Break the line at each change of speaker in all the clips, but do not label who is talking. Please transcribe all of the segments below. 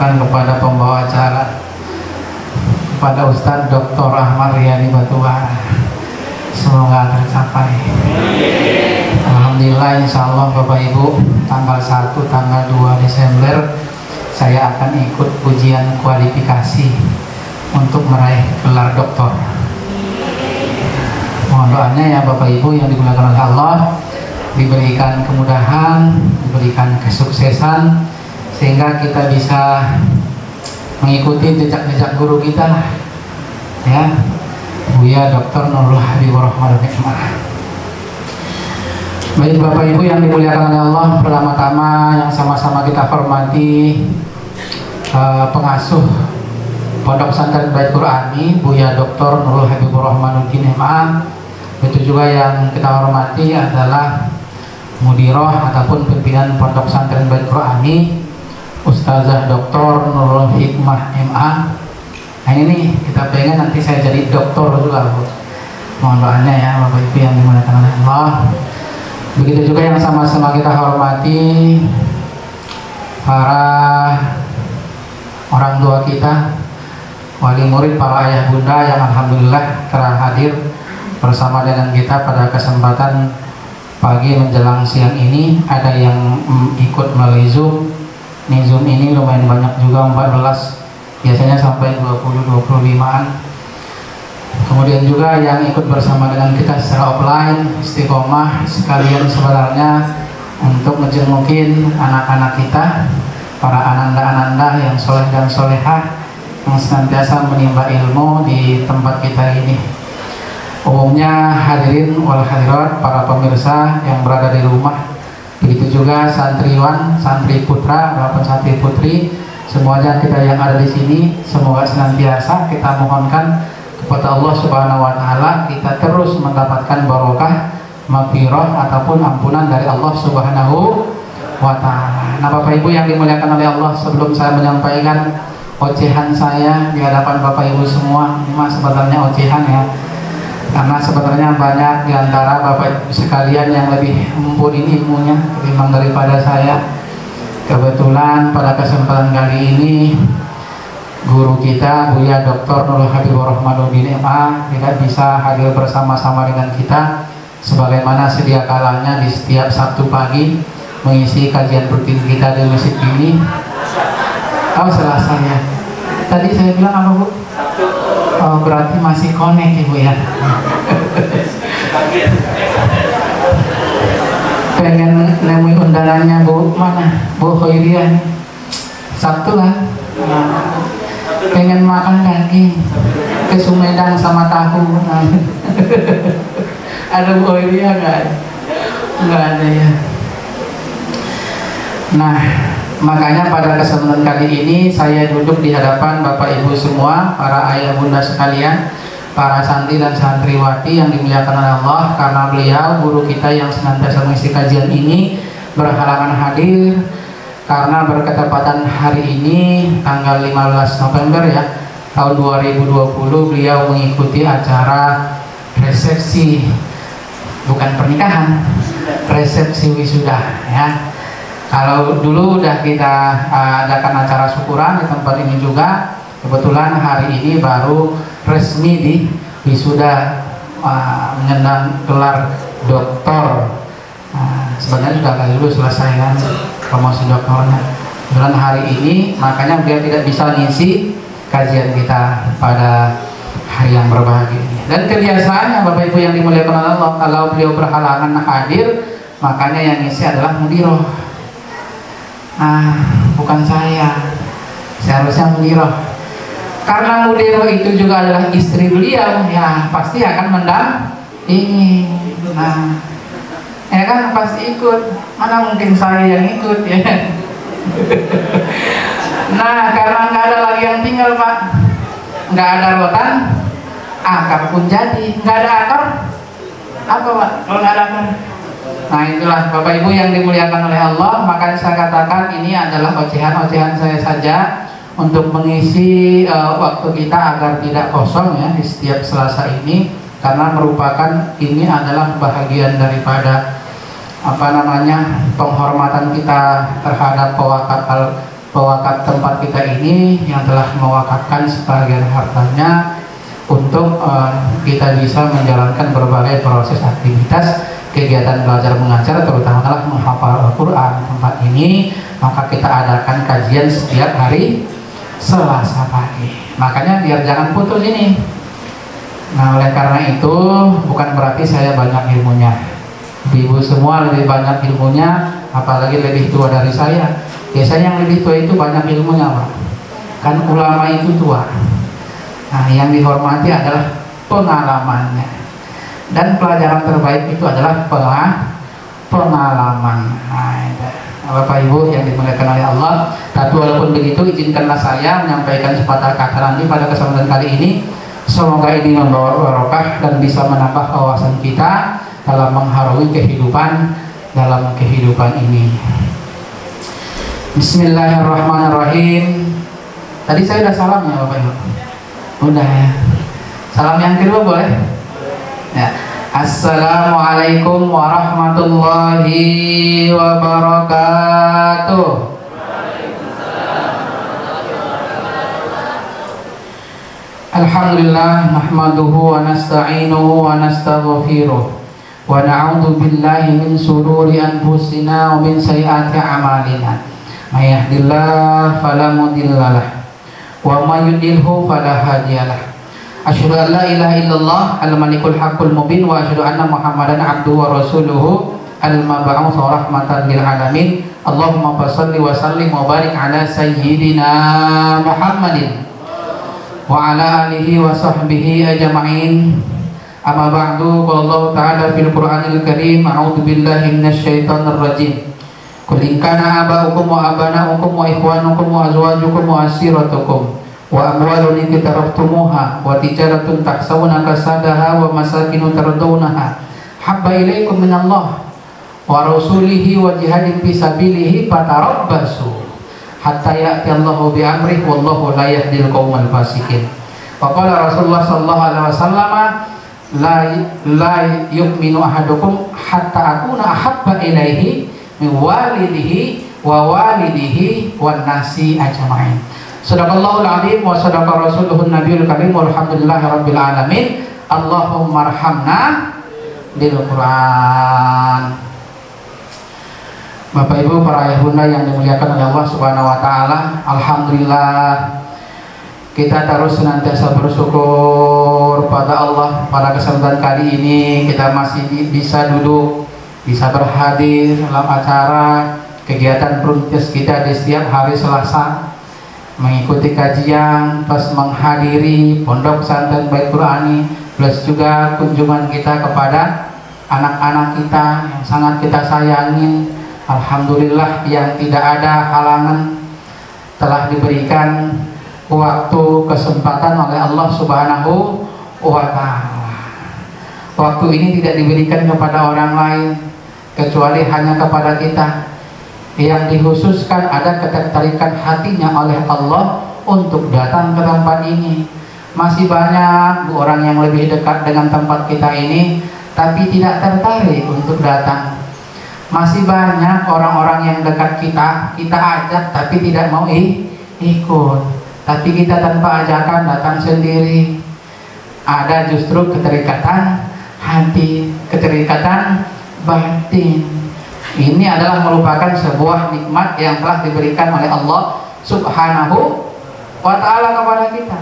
aturkan kepada pembawa acara, kepada Ustadz Dr. Ahmad Riyadi Batubara. Semoga tercapai. Alhamdulillah, insya Allah Bapak Ibu, tanggal 1, tanggal 2 Desember saya akan ikut ujian kualifikasi untuk meraih gelar doktor. Mohon doanya ya Bapak Ibu yang dimuliakan oleh Allah, diberikan kemudahan, diberikan kesuksesan, sehingga kita bisa mengikuti jejak-jejak guru kita lah, ya, Buya Dr. Nurul Habibur Rahmanul Hikmah. Baik Bapak Ibu yang dimuliakan oleh Allah, pertama-tama yang sama-sama kita hormati pengasuh Pondok Pesantren Bait Qur'ani Buya Dr. Nurul Habibur Rahmanul Hikmah. Itu juga yang kita hormati adalah Mudiroh ataupun pimpinan Pondok Pesantren Bait Qur'ani Ustazah Dr. Nurul Hikmah MA. Nah ini kita pengen nanti saya jadi doktor juga, Bu. Mohon doanya ya Bapak Ibu yang dimuliakan oleh Allah. Begitu juga yang sama-sama kita hormati para orang tua kita, wali murid, para ayah bunda yang alhamdulillah telah hadir bersama dengan kita pada kesempatan pagi menjelang siang ini. Ada yang ikut melalui Zoom. Nih Zoom ini lumayan banyak juga, 14, biasanya sampai 20-25an. Kemudian juga yang ikut bersama dengan kita secara offline, istiqomah sekalian sebenarnya untuk ngejengukin anak-anak kita, para ananda-ananda yang soleh dan solehah yang senantiasa menimba ilmu di tempat kita ini. Umumnya hadirin wal hadirat, para pemirsa yang berada di rumah, begitu juga santriwan, santri putra maupun santri putri, semuanya kita yang ada di sini, semoga senantiasa kita mohonkan kepada Allah Subhanahu wa taala kita terus mendapatkan barokah, maghfirah ataupun ampunan dari Allah Subhanahu wa taala. Nah, Bapak Ibu yang dimuliakan oleh Allah, sebelum saya menyampaikan ocehan saya di hadapan Bapak Ibu semua, ini mah sebenarnya ocehan ya. Karena sebenarnya banyak di antara Bapak Ibu sekalian yang lebih mumpuni ilmunya ketimbang daripada saya. Kebetulan pada kesempatan kali ini guru kita Buya Dr. Nurul Habibur Rahmanul Hikmah tidak bisa hadir bersama-sama dengan kita sebagaimana sedia kalanya di setiap Sabtu pagi mengisi kajian rutin kita di masjid ini. Oh, Selasa ya. Tadi saya bilang apa, Bu? Oh, berarti masih connect Ibu ya. Pengen nemui undangannya Bu mana? Bu Khairiyah. Sabtu lah. Pengen makan daging ke Sumedang sama tahu. Ada Bu Khairiyah nggak ada ya. Nah, makanya pada kesempatan kali ini saya duduk di hadapan Bapak Ibu semua, para ayah bunda sekalian, para santri dan santriwati yang dimuliakan oleh Allah, karena beliau guru kita yang senantiasa mengisi kajian ini berhalangan hadir karena berketepatan hari ini tanggal 15 November ya tahun 2020 beliau mengikuti acara resepsi, bukan pernikahan, resepsi wisuda ya. Kalau dulu udah kita adakan acara syukuran di tempat ini juga, kebetulan hari ini baru resmi di wisuda menyandang gelar doktor. Sebenarnya sudah kali dulu selesai kan promosi doktornya. Kebetulan hari ini makanya beliau tidak bisa ngisi kajian kita pada hari yang berbahagia ini. Dan kebiasaannya Bapak Ibu yang dimuliakan Allah, kalau beliau berhalangan hadir, makanya yang ngisi adalah mudiroh. Bukan saya, seharusnya mudiroh. Karena mudiroh itu juga adalah istri beliau, ya pasti akan mendampingi. Nah, ya kan pasti ikut. Mana mungkin saya yang ikut ya. Nah, karena nggak ada lagi yang tinggal Pak, nggak ada rotan, akar pun jadi. Nggak ada akar, apa Pak? Kalau nggak ada akar. Nah itulah Bapak Ibu yang dimuliakan oleh Allah. Makanya saya katakan ini adalah ocehan-ocehan saya saja untuk mengisi waktu kita agar tidak kosong ya di setiap Selasa ini, karena merupakan ini adalah bahagian daripada penghormatan kita terhadap pewakaf tempat kita ini yang telah mewakafkan sebagian hartanya untuk kita bisa menjalankan berbagai proses aktivitas kegiatan belajar mengajar, terutama adalah menghafal Al-Quran tempat ini. Maka kita adakan kajian setiap hari Selasa pagi, makanya biar jangan putus ini. Nah, oleh karena itu bukan berarti saya banyak ilmunya. Ibu semua lebih banyak ilmunya, apalagi lebih tua dari saya. Biasanya yang lebih tua itu banyak ilmunya, Pak. Kan ulama itu tua. Nah, yang dihormati adalah pengalamannya. Dan pelajaran terbaik itu adalah pengalaman. Nah, itu. Bapak Ibu yang dimuliakan oleh Allah. Tapi walaupun begitu, izinkanlah saya menyampaikan sepatah kata nanti pada kesempatan kali ini. Semoga ini membawa barokah dan bisa menambah wawasan kita dalam mengharui dalam kehidupan ini. Bismillahirrahmanirrahim. Tadi saya udah salam ya Bapak Ibu? Udah ya. Salam yang kedua boleh? Ya. Assalamualaikum warahmatullahi wabarakatuh. Alhamdulillah nahmaduhu wa nasta'inuhu wa nastaghfiruh wa na'udzu billahi min shururi anfusina wa min sayyiati a'malina. May yahdihillahu fala mudhillalah wa may yudlilhu fala hadiyalah. Asyhadu an la ilaha illallah al-malikul haqqul mubin wa asyhadu anna Muhammadan abduhu wa rasuluhu al-mab'uts rahmatan lil alamin. Allahumma shalli wa sallim wa barik ala sayyidina Muhammadin wa ala alihi wa sahbihi ajma'in. Amma ba'du, qala Allah ta'ala fil Qur'anil Karim, a'udzu billahi minasy syaithanir rajim. Qul in kana aba'ukum wa abana'ukum wa ikhwanukum wa azwajukum wa ashiratukum wa amwalun iktaraftumuha wa tijaratun takhshawna kasadaha wa masakinu tardawnaha habba ilaikum minallah wa rasulihi wa jihadin fi sabilihi fatarabbasu hatta ya'ti Allahu bi amrihi wallahu la yahdil qaumal fasiqin. Wa qala Rasulullah sallallahu alaihi wasallam la yu'minu ahadukum hatta akuna ahabba ilaihi min walidihi wa walidihi wan nasi ajma'in. Sadaqallahul azim wa sadaqa rasuluhun nabiyul karim walhamdulillahi rabbil alamin. Allahumma arhamna bil Qur'an. Bapak Ibu, para ayah bunda yang dimuliakan oleh Allah Subhanahu wa taala, alhamdulillah kita terus senantiasa bersyukur pada Allah. Pada kesempatan kali ini kita masih bisa duduk, bisa berhadir dalam acara kegiatan pruntis kita di setiap hari Selasa, mengikuti kajian plus menghadiri pondok pesantren Bait Qur'ani, plus juga kunjungan kita kepada anak-anak kita yang sangat kita sayangin. Alhamdulillah yang tidak ada halangan telah diberikan waktu kesempatan oleh Allah Subhanahu wa ta'ala. Waktu ini tidak diberikan kepada orang lain kecuali hanya kepada kita. Yang dikhususkan ada ketertarikan hatinya oleh Allah untuk datang ke tempat ini. Masih banyak orang yang lebih dekat dengan tempat kita ini tapi tidak tertarik untuk datang. Masih banyak orang-orang yang dekat kita ajak tapi tidak mau ikut. Tapi kita tanpa ajakan datang sendiri. Ada justru keterikatan hati, keterikatan batin. Ini adalah merupakan sebuah nikmat yang telah diberikan oleh Allah Subhanahu wa ta'ala kepada kita.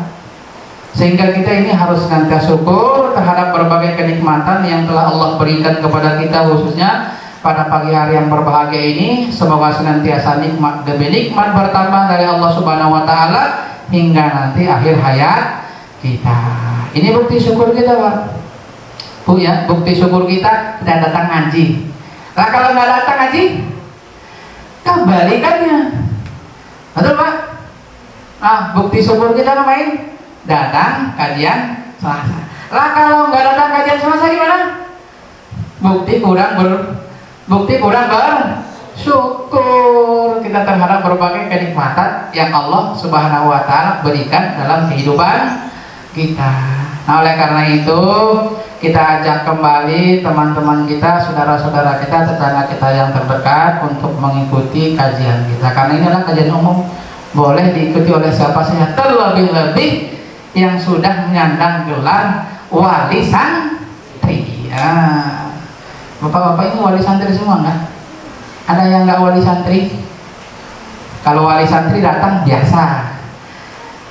Sehingga kita ini harus senantiasa syukur terhadap berbagai kenikmatan yang telah Allah berikan kepada kita, khususnya pada pagi hari yang berbahagia ini. Semoga senantiasa nikmat demi nikmat bertambah dari Allah Subhanahu wa ta'ala hingga nanti akhir hayat kita. Ini bukti syukur kita, Pak. Bu ya, bukti syukur kita datang ngaji. Nah, kalau nggak datang ngaji, kebalikannya. Betul, Pak? Nah, bukti syukur kita ngapain? Datang kajian Selasa. Lah kalau nggak datang kajian Selasa gimana? Bukti kurang bersyukur kita terhadap berbagai kenikmatan yang Allah Subhanahu wa ta'ala berikan dalam kehidupan kita. Nah, oleh karena itu kita ajak kembali teman-teman kita, saudara-saudara kita, tetangga kita yang terdekat untuk mengikuti kajian kita. Karena ini adalah kajian umum, boleh diikuti oleh siapa saja, terlebih-lebih yang sudah menyandang gelar wali santri. Ya. Bapak-bapak ini wali santri semua nggak? Ada yang nggak wali santri? Kalau wali santri datang biasa,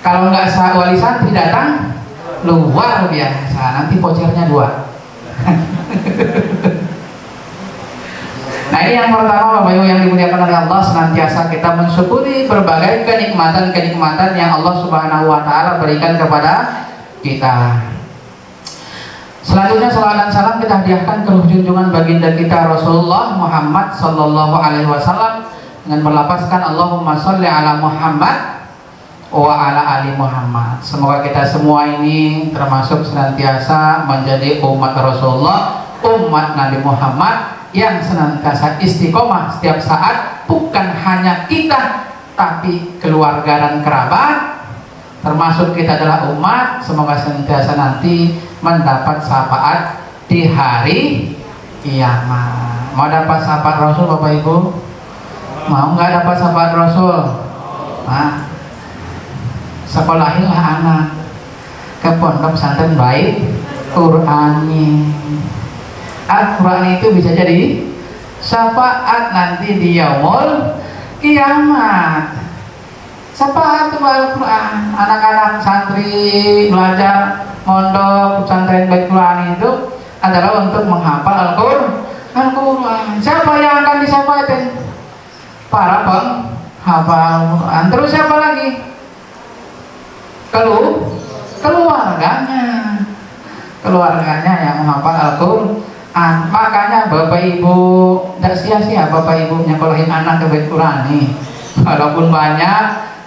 kalau nggak wali santri datang luar biasa. Nanti vouchernya 2. Nah ini yang pertama Bapak Ibu yang dimuliakan oleh Allah, senantiasa kita mensyukuri berbagai kenikmatan-kenikmatan yang Allah Subhanahu wa Ta'ala berikan kepada kita. Selanjutnya salawat dan salam kita hadiahkan ke junjungan baginda kita Rasulullah Muhammad Sallallahu Alaihi Wasallam dengan melapaskan Allahumma sholli ala Muhammad wa ala ali Muhammad. Semoga kita semua ini termasuk senantiasa menjadi umat Rasulullah, umat Nabi Muhammad yang senantiasa istiqomah setiap saat, bukan hanya kita tapi keluarga dan kerabat, termasuk kita adalah umat. Semoga senantiasa nanti mendapat syafaat di hari kiamat. Mau dapat syafaat Rasul Bapak Ibu? Mau nggak dapat syafaat Rasul? Nah, sekolahilah anak ke pondok pesantren baik Qur'ani. Al-Quran itu bisa jadi syafaat nanti di yaumul kiamat. Syafaat itu Al-Quran. Anak-anak santri belajar mondok pesantren baik Qur'ani itu adalah untuk menghafal Al-Quran. Siapa yang akan disyafatin? Para penghafal Quran. Terus siapa lagi? Keluarganya yang menghafal Al-Quran. Makanya Bapak Ibu tidak sia-sia Bapak Ibu nyekolahin anak ke Bait Quran nih. Walaupun banyak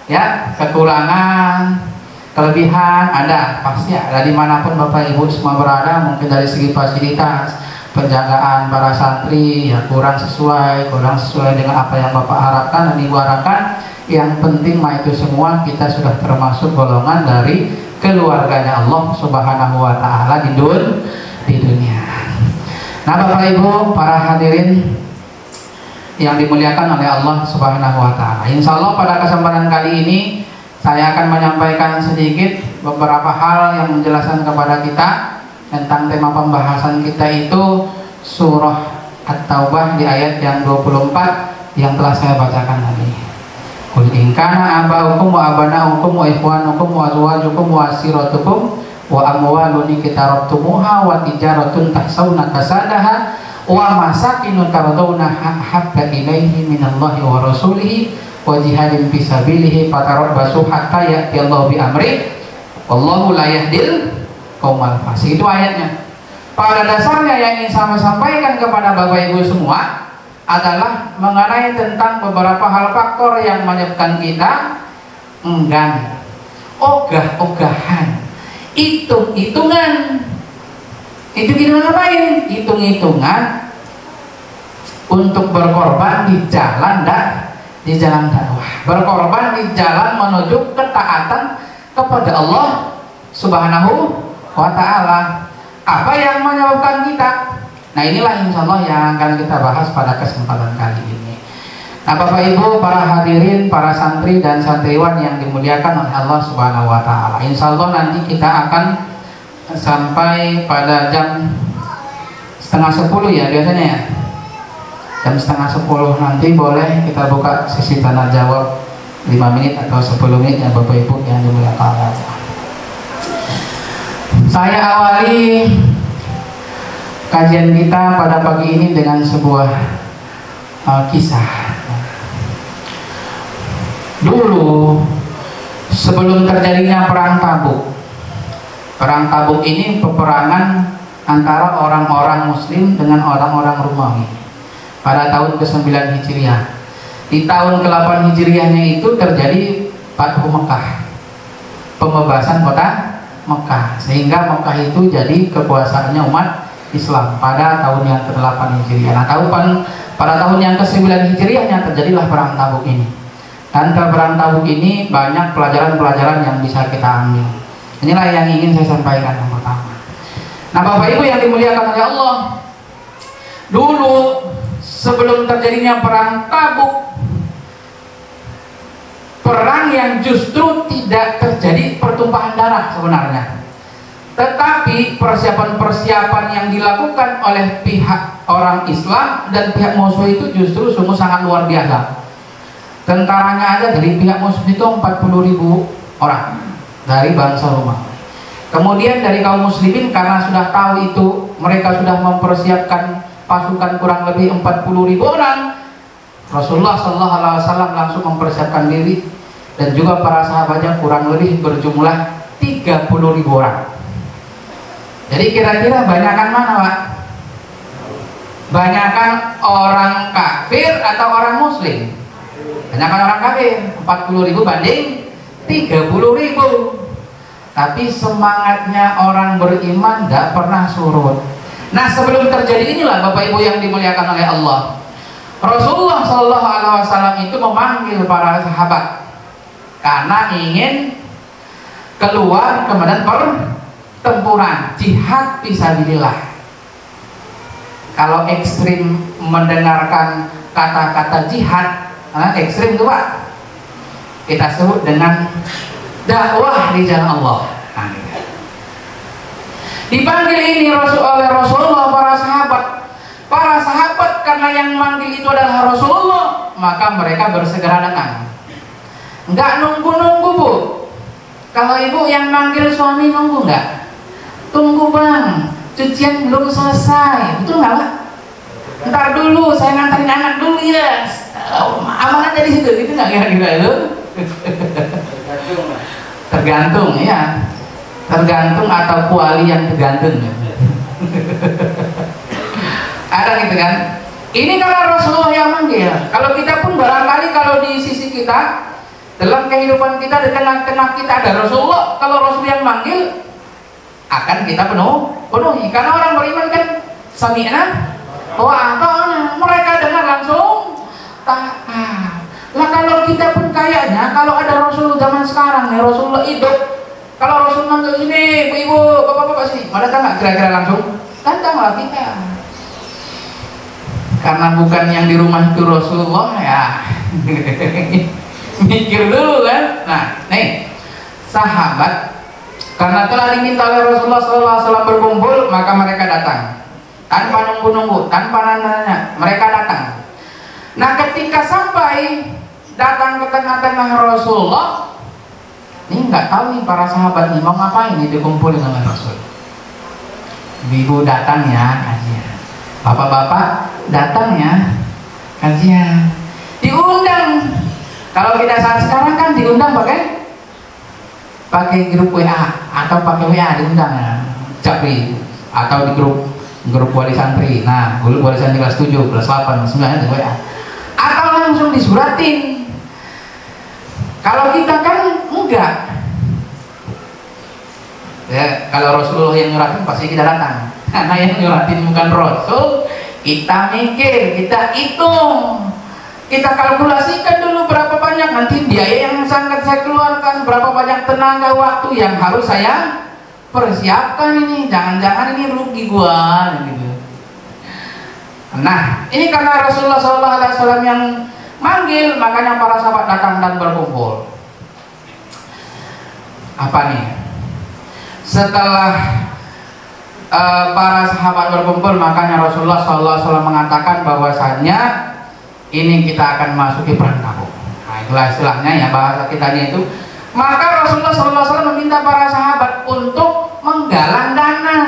ya kekurangan, kelebihan ada, pasti ada dimanapun Bapak Ibu semua berada. Mungkin dari segi fasilitas, penjagaan para santri ya kurang sesuai dengan apa yang Bapak harapkan dan Ibu harapkan. Yang penting mah itu semua kita sudah termasuk golongan dari keluarganya Allah Subhanahu wa Ta'ala di dunia. Nah Bapak Ibu para hadirin yang dimuliakan oleh Allah Subhanahu wa Ta'ala, insya Allah pada kesempatan kali ini saya akan menyampaikan sedikit beberapa hal yang menjelaskan kepada kita tentang tema pembahasan kita, itu surah At-Taubah di ayat yang 24 yang telah saya bacakan tadi. Qul in kana aba'ukum wa abana'ukum wa ikhwanukum wa azwajukum wa asiratukum wa amwalun iqtarabtumuha wa tijaratun tahsawna kasadaha wa masakinun tardawna habba ilaihi minallahi wa rasulihi wa jihadin fisabilihi fatarabbasu hatta ya'tiyallahu bi amri wallahu la yahdil qaumal fasiq. Itu ayatnya. Pada dasarnya yang ingin saya sampaikan kepada Bapak Ibu semua adalah mengenai tentang beberapa hal faktor yang menyebabkan kita enggan, ogah-ogahan, hitung-hitungan. Itu kita ngapain? Hitung-hitungan untuk berkorban di jalan dakwah, berkorban di jalan menuju ketaatan kepada Allah Subhanahu wa Ta'ala. Apa yang menyebabkan kita? Nah inilah insya Allah yang akan kita bahas pada kesempatan kali ini. Nah Bapak Ibu para hadirin, para santri dan santriwan yang dimuliakan oleh Allah Subhanahu wa Ta'ala, insya Allah nanti kita akan sampai pada jam 9:30 ya biasanya ya. Jam 9:30 nanti boleh kita buka sesi tanya jawab 5 menit atau 10 menit ya Bapak Ibu yang dimuliakan Allah. Saya awali kajian kita pada pagi ini dengan sebuah kisah. Dulu sebelum terjadinya perang Tabuk. Perang Tabuk ini peperangan antara orang-orang Muslim dengan orang-orang Romawi pada tahun ke-9 Hijriah. Di tahun ke-8 Hijriahnya itu terjadi Fathu Mekah, pembebasan kota Mekah, sehingga Mekah itu jadi kekuasaannya umat Islam pada tahun yang ke-8 Hijriah. Nah, pada tahun yang ke-9 Hijriahnya terjadilah perang Tabuk ini. Dan dari perang Tabuk ini banyak pelajaran-pelajaran yang bisa kita ambil. Inilah yang ingin saya sampaikan yang pertama. Nah, Bapak Ibu yang dimuliakan oleh Allah, dulu sebelum terjadinya perang Tabuk, perang yang justru tidak terjadi pertumpahan darah sebenarnya. Tetapi persiapan-persiapan yang dilakukan oleh pihak orang Islam dan pihak musuh itu justru sungguh sangat luar biasa. Tentaranya aja dari pihak musuh itu 40.000 orang dari bangsa Romawi. Kemudian dari kaum muslimin karena sudah tahu itu, mereka sudah mempersiapkan pasukan kurang lebih 40.000 orang. Rasulullah SAW langsung mempersiapkan diri dan juga para sahabatnya kurang lebih berjumlah 30.000 orang. Jadi kira-kira banyakan mana, Pak? Banyakan orang kafir atau orang muslim? Banyakan orang kafir, 40.000 banding 30.000. Tapi semangatnya orang beriman tidak pernah surut. Nah, sebelum terjadi inilah Bapak Ibu yang dimuliakan oleh Allah, Rasulullah SAW itu memanggil para sahabat karena ingin keluar ke medan pertempuran, jihad fisabilillah. Kalau ekstrim mendengarkan kata-kata jihad, ekstrim itu Pak, kita sebut dengan dakwah di jalan Allah. Dipanggil ini oleh Rasulullah para sahabat karena yang manggil itu adalah Rasulullah, maka mereka bersegera datang. Enggak nunggu-nunggu, Bu. Kalau ibu yang manggil suami nunggu enggak? Tunggu Bang, cucian belum selesai, betul nggak Pak? Ntar dulu, saya nganterin anak dulu ya. Amanat dari situ, gitu nggak kira-kira itu? Tergantung ya, tergantung atau kuali yang tergantung. Ada gitu kan? Ini karena Rasulullah yang manggil. Kalau kita pun barangkali kalau di sisi kita dalam kehidupan kita di tengah-tengah kita ada Rasulullah, kalau Rasul yang manggil akan kita penuhi. Karena orang beriman kan sami'na wa ata'na, mereka dengar langsung taat. Lah kalau kita pun kayaknya kalau ada Rasul zaman sekarang nih, Rasulullah hidup, kalau Rasul manggil ini, ibu, bapak-bapak sini, mau datang nggak kira-kira langsung? Datanglah kita. Karena bukan yang di rumah itu Rasulullah ya. Mikir dulu kan. Nah, nih sahabat karena telah diminta oleh Rasulullah SAW berkumpul, maka mereka datang tanpa nunggu-nunggu, tanpa nanya, mereka datang. Nah, ketika sampai datang ke tengah-tengah Rasulullah, ini nggak tahu nih para sahabat nih mau ngapain nih dikumpulin oleh Rasul. Ibu datang ya kajian, bapak-bapak datang ya kajian, diundang. Kalau kita saat sekarang kan diundang pakai grup WA atau pakai WA diundang ya, Japri atau di grup wali santri. Nah, grup wali santri kelas 7, kelas 8, kelas 9 di WA atau langsung disuratin. Kalau kita kan enggak ya, kalau Rasulullah yang nyuratin pasti kita datang, karena yang nyuratin bukan Rasul. Kita mikir, kita hitung, kita kalkulasikan dulu berapa banyak nanti biaya yang sangat saya keluarkan, berapa banyak tenaga waktu yang harus saya persiapkan ini, jangan-jangan ini rugi gua gitu. Nah, ini karena Rasulullah SAW yang manggil, makanya para sahabat datang dan berkumpul. Apa nih? Setelah para sahabat berkumpul, makanya Rasulullah SAW mengatakan bahwasannya ini kita akan masuki perang Tabuk. Nah, itulah istilahnya ya, bahasa kitanya itu. Maka Rasulullah SAW meminta para sahabat untuk menggalang dana.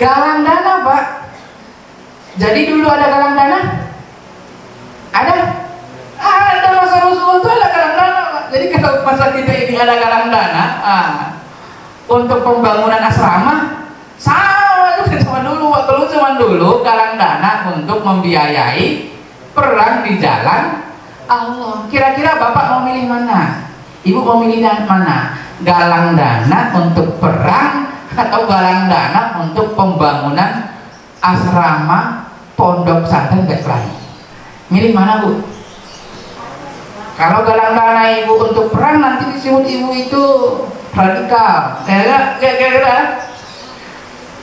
Galang dana, Pak. Jadi dulu ada galang dana? Ada? Ada, masa Rasulullah itu ada galang dana, Pak. Jadi kalau masa kita ini ada galang dana untuk pembangunan asrama, sama dulu, waktu zaman dulu galang dana untuk membiayai perang di jalan Allah. Kira-kira Bapak mau milih mana? Ibu mau milih mana? Galang dana untuk perang atau galang dana untuk pembangunan asrama pondok pesantren Bethlehem? Milih mana, Bu? Kalau galang dana Ibu untuk perang, nanti disebut Ibu itu radikal, ya kira-kira.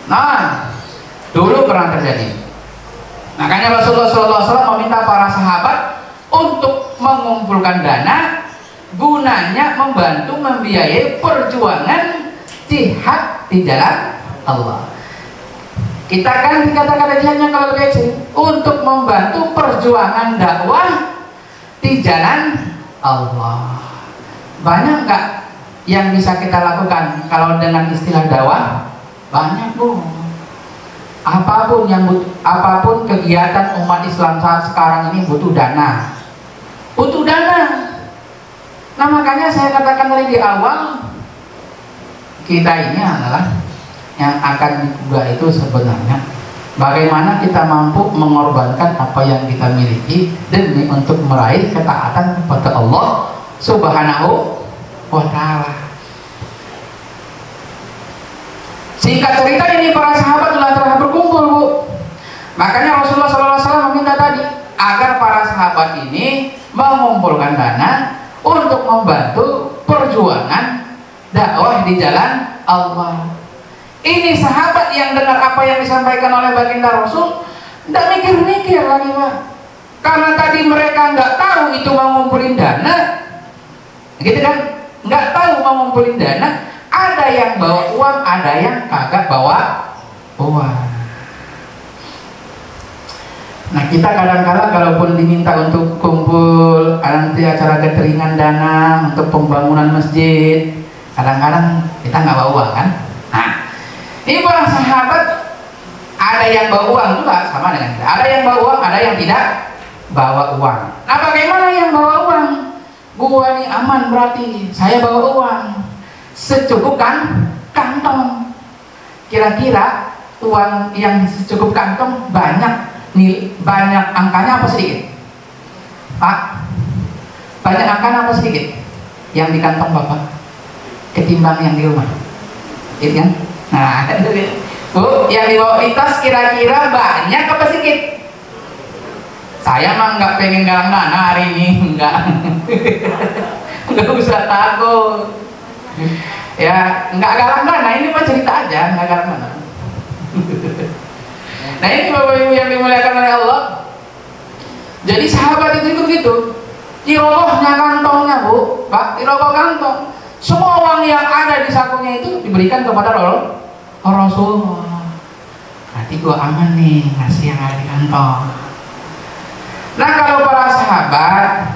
Nah, dulu pernah terjadi. Makanya Rasulullah SAW meminta para sahabat untuk mengumpulkan dana gunanya membantu membiayai perjuangan jihad di jalan Allah. Kita kan dikatakan jihadnya kalau lebih kecil untuk membantu perjuangan dakwah di jalan Allah. Banyak nggak yang bisa kita lakukan kalau dengan istilah dakwah? Banyak, Bu. Apapun kegiatan umat Islam saat sekarang ini butuh dana. Butuh dana. Nah, makanya saya katakan tadi di awal, kita ini adalah yang akan juga itu sebenarnya bagaimana kita mampu mengorbankan apa yang kita miliki demi untuk meraih ketaatan kepada Allah Subhanahu wa ta'ala. Singkat cerita, ini para sahabat telah berkumpul, Bu. Makanya Rasulullah SAW meminta tadi agar para sahabat ini mengumpulkan dana untuk membantu perjuangan dakwah di jalan Allah. Ini sahabat yang dengar apa yang disampaikan oleh baginda Rasul, tidak mikir-mikir lagi, Pak. Karena tadi mereka nggak tahu itu mau ngumpulin dana, gitu kan? Nggak tahu mau ngumpulin dana. Ada yang bawa uang, ada yang kagak bawa uang. Nah, kita kadang-kala kalaupun diminta untuk kumpul nanti acara geteringan dana untuk pembangunan masjid, kadang-kadang kita nggak bawa uang kan? Nah, ini para sahabat ada yang bawa uang juga sama dengan kita. Ada yang bawa uang, ada yang tidak bawa uang. Nah, bagaimana yang bawa uang? Gua ini aman berarti saya bawa uang secukupkan kantong. Kira-kira uang yang secukup kantong banyak nih, banyak angkanya apa sedikit? Pak, banyak angkanya apa sedikit? Yang di kantong Bapak ketimbang yang di rumah, gitu kan? Nah, Bu, yang dibawa di tas kira-kira banyak apa sedikit? Saya mah nggak pengen galang dana hari ini, nggak usah takut. Ya, nggak galang dana, ini mah cerita aja, nggak galang dana. Nah, ini Bapak Ibu yang dimuliakan oleh Allah. Jadi sahabat itu begitu, dirobohnya kantongnya, Bu, Pak, diroboh kantong. Semua uang yang ada di sakunya itu diberikan kepada Rasulullah. Nanti gua aman nih ngasih yang ada di kantong. Nah, kalau para sahabat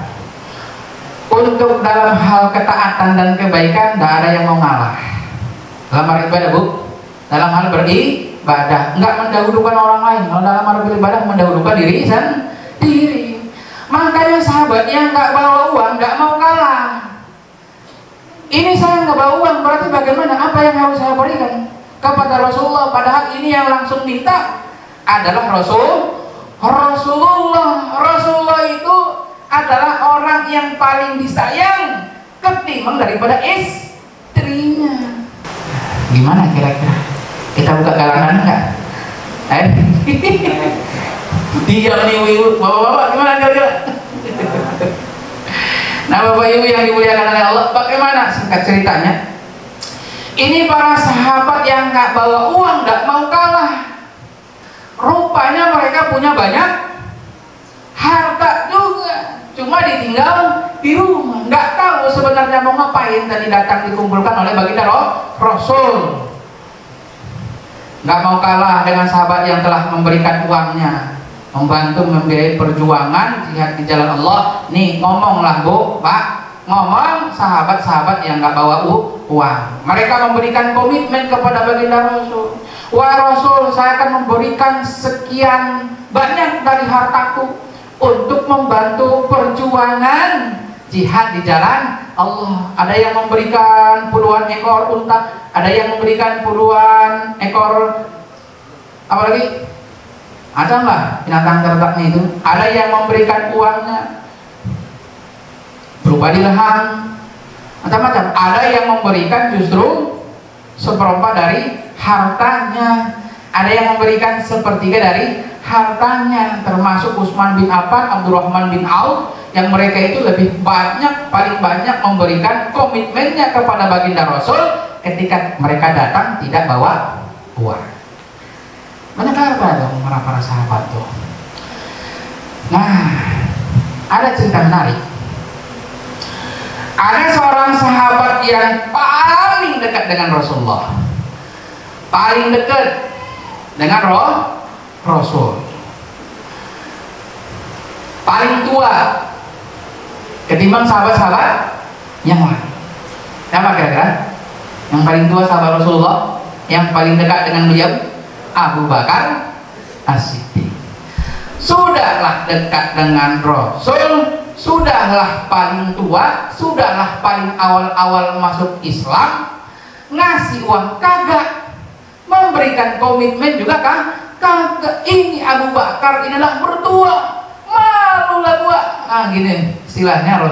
untuk dalam hal ketaatan dan kebaikan tidak ada yang mau ngalah. Dalam hal ibadah, Bu, dalam hal beribadah nggak mendahulukan orang lain. Kalau dalam hal beribadah mendahulukan diri sendiri. Makanya sahabatnya nggak bawa uang, nggak mau kalah. Ini saya nggak bawa uang, berarti bagaimana? Apa yang harus saya berikan kepada Rasulullah? Padahal ini yang langsung minta adalah Rasulullah. Rasulullah itu adalah orang yang paling disayang ketimbang daripada istrinya. Gimana kira-kira? Kita buka galangan nggak? Diam nih, Ibu. Bapak-bapak gimana kira-kira? Nah, Bapak Ibu yang dimuliakan oleh Allah, bagaimana singkat ceritanya? Ini para sahabat yang nggak bawa uang, nggak mau kalah. Rupanya mereka punya banyak harta juga, cuma ditinggal di rumah. Nggak tahu sebenarnya mau ngapain. Tadi datang dikumpulkan oleh baginda Rasul. Nggak mau kalah dengan sahabat yang telah memberikan uangnya, membantu membiayai perjuangan jihad di jalan Allah. Nih ngomonglah, Bu, Pak, ngomong sahabat-sahabat yang nggak bawa uang. Mereka memberikan komitmen kepada baginda Rasul. Wah Rasul, saya akan memberikan sekian banyak dari hartaku untuk membantu perjuangan jihad di jalan Allah. Ada yang memberikan puluhan ekor unta, ada yang memberikan puluhan ekor apa lagi? Ada nggak binatang ternaknya itu? Ada yang memberikan uangnya berupa dirham, macam-macam. Ada yang memberikan justru seperempat dari hartanya. Ada yang memberikan sepertiga dari hartanya, termasuk Utsman bin Affan, Abdurrahman bin Auf, yang mereka itu lebih banyak, paling banyak memberikan komitmennya kepada baginda Rasul ketika mereka datang tidak bawa uang. Banyak harta dong para sahabat tuh. Nah, ada cerita menarik. Ada seorang sahabat yang paling dekat dengan Rasulullah, paling dekat dengan Rasul, paling tua ketimbang sahabat-sahabat yang lain. Siapa kira-kira yang paling tua sahabat Rasulullah, yang paling dekat dengan beliau? Abu Bakar As-Siddiq. Sudahlah dekat dengan Rasul, sudahlah paling tua, sudahlah paling awal-awal masuk Islam, ngasih uang kagak, memberikan komitmen juga kan kagak. Ini Abu Bakar inilah mertua, malulah gua. Nah gini istilahnya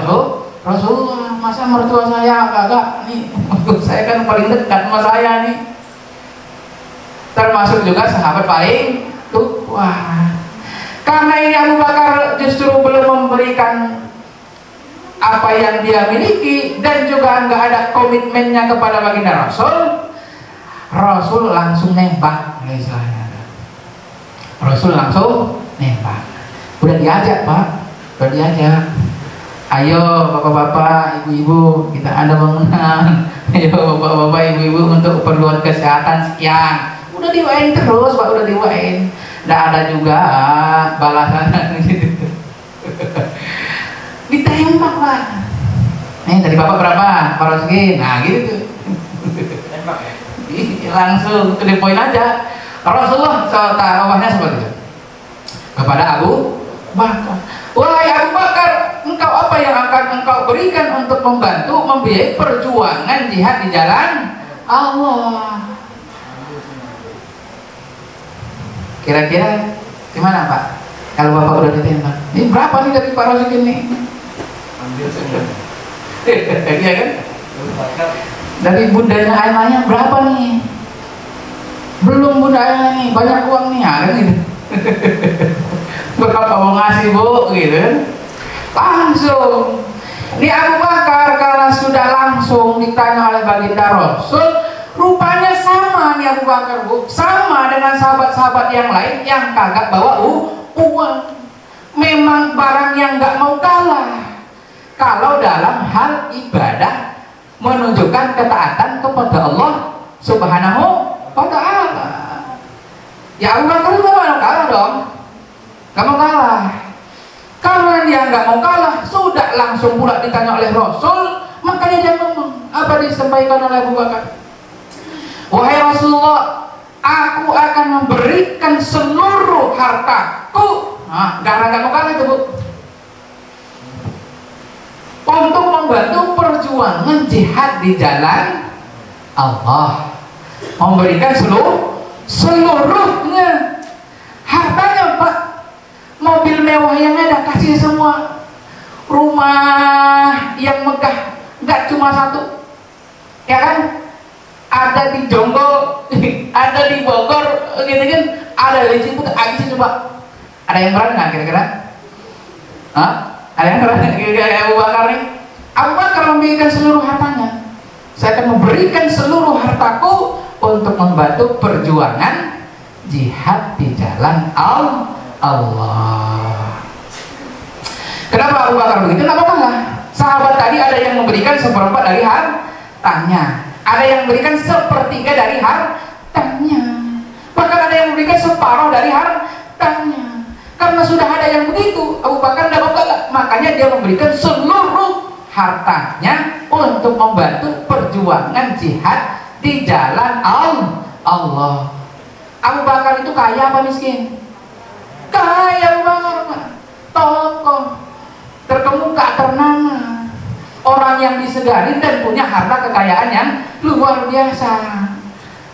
Rasulullah, masa mertua saya kagak nih, saya kan paling dekat sama saya nih. Termasuk juga sahabat paling tua. Karena ini Abu Bakar justru belum memberikan apa yang dia miliki dan juga nggak ada komitmennya kepada baginda Rasul, Rasul langsung nembak, istilahnya. Rasul langsung nembak. Udah diajak Pak, udah diajak. Ayo bapak-bapak, ibu-ibu, kita ada bangunan. Ayo bapak-bapak, ibu-ibu untuk keperluan kesehatan sekian. Udah diwain terus Pak, udah diwain. Nggak ada juga balasan gitu. Ditembak Pak. Nih dari bapak berapa? Pak Roskin. Nah gitu. Langsung to the point aja. Rasulullah tarawahnya seperti itu kepada Abu Bakar. Wahai Abu Bakar, engkau apa yang akan engkau berikan untuk membantu membiayai perjuangan jihad di jalan Allah? Kira-kira gimana Pak? Kalau Bapak udah ditembak, ini berapa nih dari Pak Roskin nih? Ambil semua. Iya kan? Dari bundanya Ainanya berapa nih? Belum bunda Ainanya nih, banyak uang nih, kan gitu. Berapa mau ngasih Bu? Gitu kan? Langsung. Ini Abu Bakar kalau sudah langsung ditanya oleh baginda Rasul, rupanya sama nih Abu Bakar Bu, sama dengan sahabat-sahabat yang lain yang kagak bawa uang. Memang barang yang nggak mau kalah kalau dalam hal ibadah menunjukkan ketaatan kepada Allah Subhanahu wa Ta'ala. Ya Abu Bakar nggak mau kalah dong, nggak mau kalah. Karena dia nggak mau kalah, sudah langsung pula ditanya oleh Rasul, makanya dia ngomong apa disampaikan oleh Abu Bakar. Wahai Rasulullah, aku akan memberikan seluruh hartaku. Nah, karena nggak mau kalah itu Bu, untuk membantu perjuangan jihad di jalan Allah. Memberikan seluruhnya hartanya Pak. Mobil mewah yang ada kasih semua, rumah yang megah nggak cuma satu, ya kan? Ada di Jonggol, ada di Bogor, gitu kan? Ada di Cibubur, habisin coba. Ada yang berani nggak kira-kira? Hah? Ada yang berani kira-kira Abu Bakar nih? Abu Bakar memberikan seluruh hartanya. Saya akan memberikan seluruh hartaku untuk membantu perjuangan jihad di jalan Allah. Kenapa Abu Bakar begitu? Kenapa kalah? Sahabat tadi ada yang memberikan seperempat dari hartanya, ada yang memberikan sepertiga dari hartanya, bahkan ada yang memberikan separuh dari hartanya. Karena sudah ada yang begitu, Abu Bakar tidak mau kalah, makanya dia memberikan seluruh hartanya untuk membantu perjuangan jihad di jalan Allah. Abu Bakar itu kaya apa miskin? Kaya banget, tokoh terkemuka ternama, orang yang disegani dan punya harta kekayaan yang luar biasa,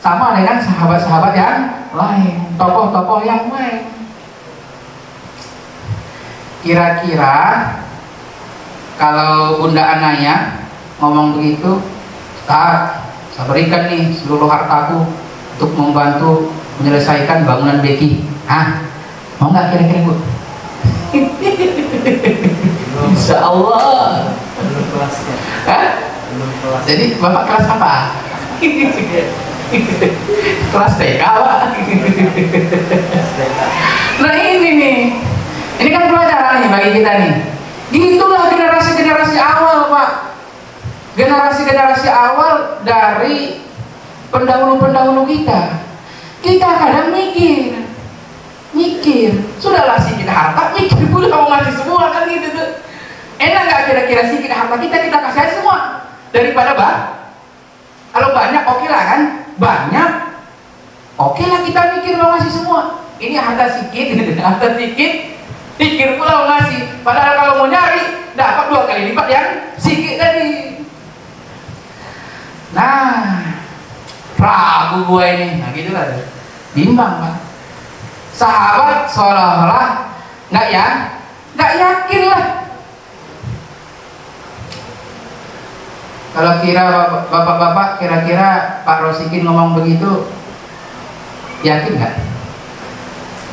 sama dengan sahabat-sahabat yang lain, tokoh-tokoh yang lain. Kira-kira kalau Bunda Anaya ngomong begitu, saya berikan nih seluruh hartaku untuk membantu menyelesaikan bangunan Beki. Mau nggak kira-kira Bu? Insya Allah.
Belum kelasnya. Belum kelas.
Jadi Bapak kelas apa? Kelas TK Pak. Nah ini nih, ini kan pelajaran nih bagi kita nih. Itulah generasi-generasi awal Pak. generasi-generasi awal dari pendahulu-pendahulu kita. Kita kadang mikir, sudahlah sikit harta, mikir pula kamu ngasih semua kan gitu tuh. Enak nggak kira-kira sikit harta kita kasih aja semua daripada kalau banyak oke lah kan, banyak oke lah kita mikir mau ngasih semua. Ini harta sikit, pikir pula mau ngasih. Padahal kalau mau nyari dapat 2 kali lipat yang sikit tadi. Nah, ragu gue ini, nah gitu lah, bimbang kan. Sahabat seolah-olah nggak yakin lah. Kalau kira bapak-bapak, kira-kira Pak Rosikin ngomong begitu, yakin nggak?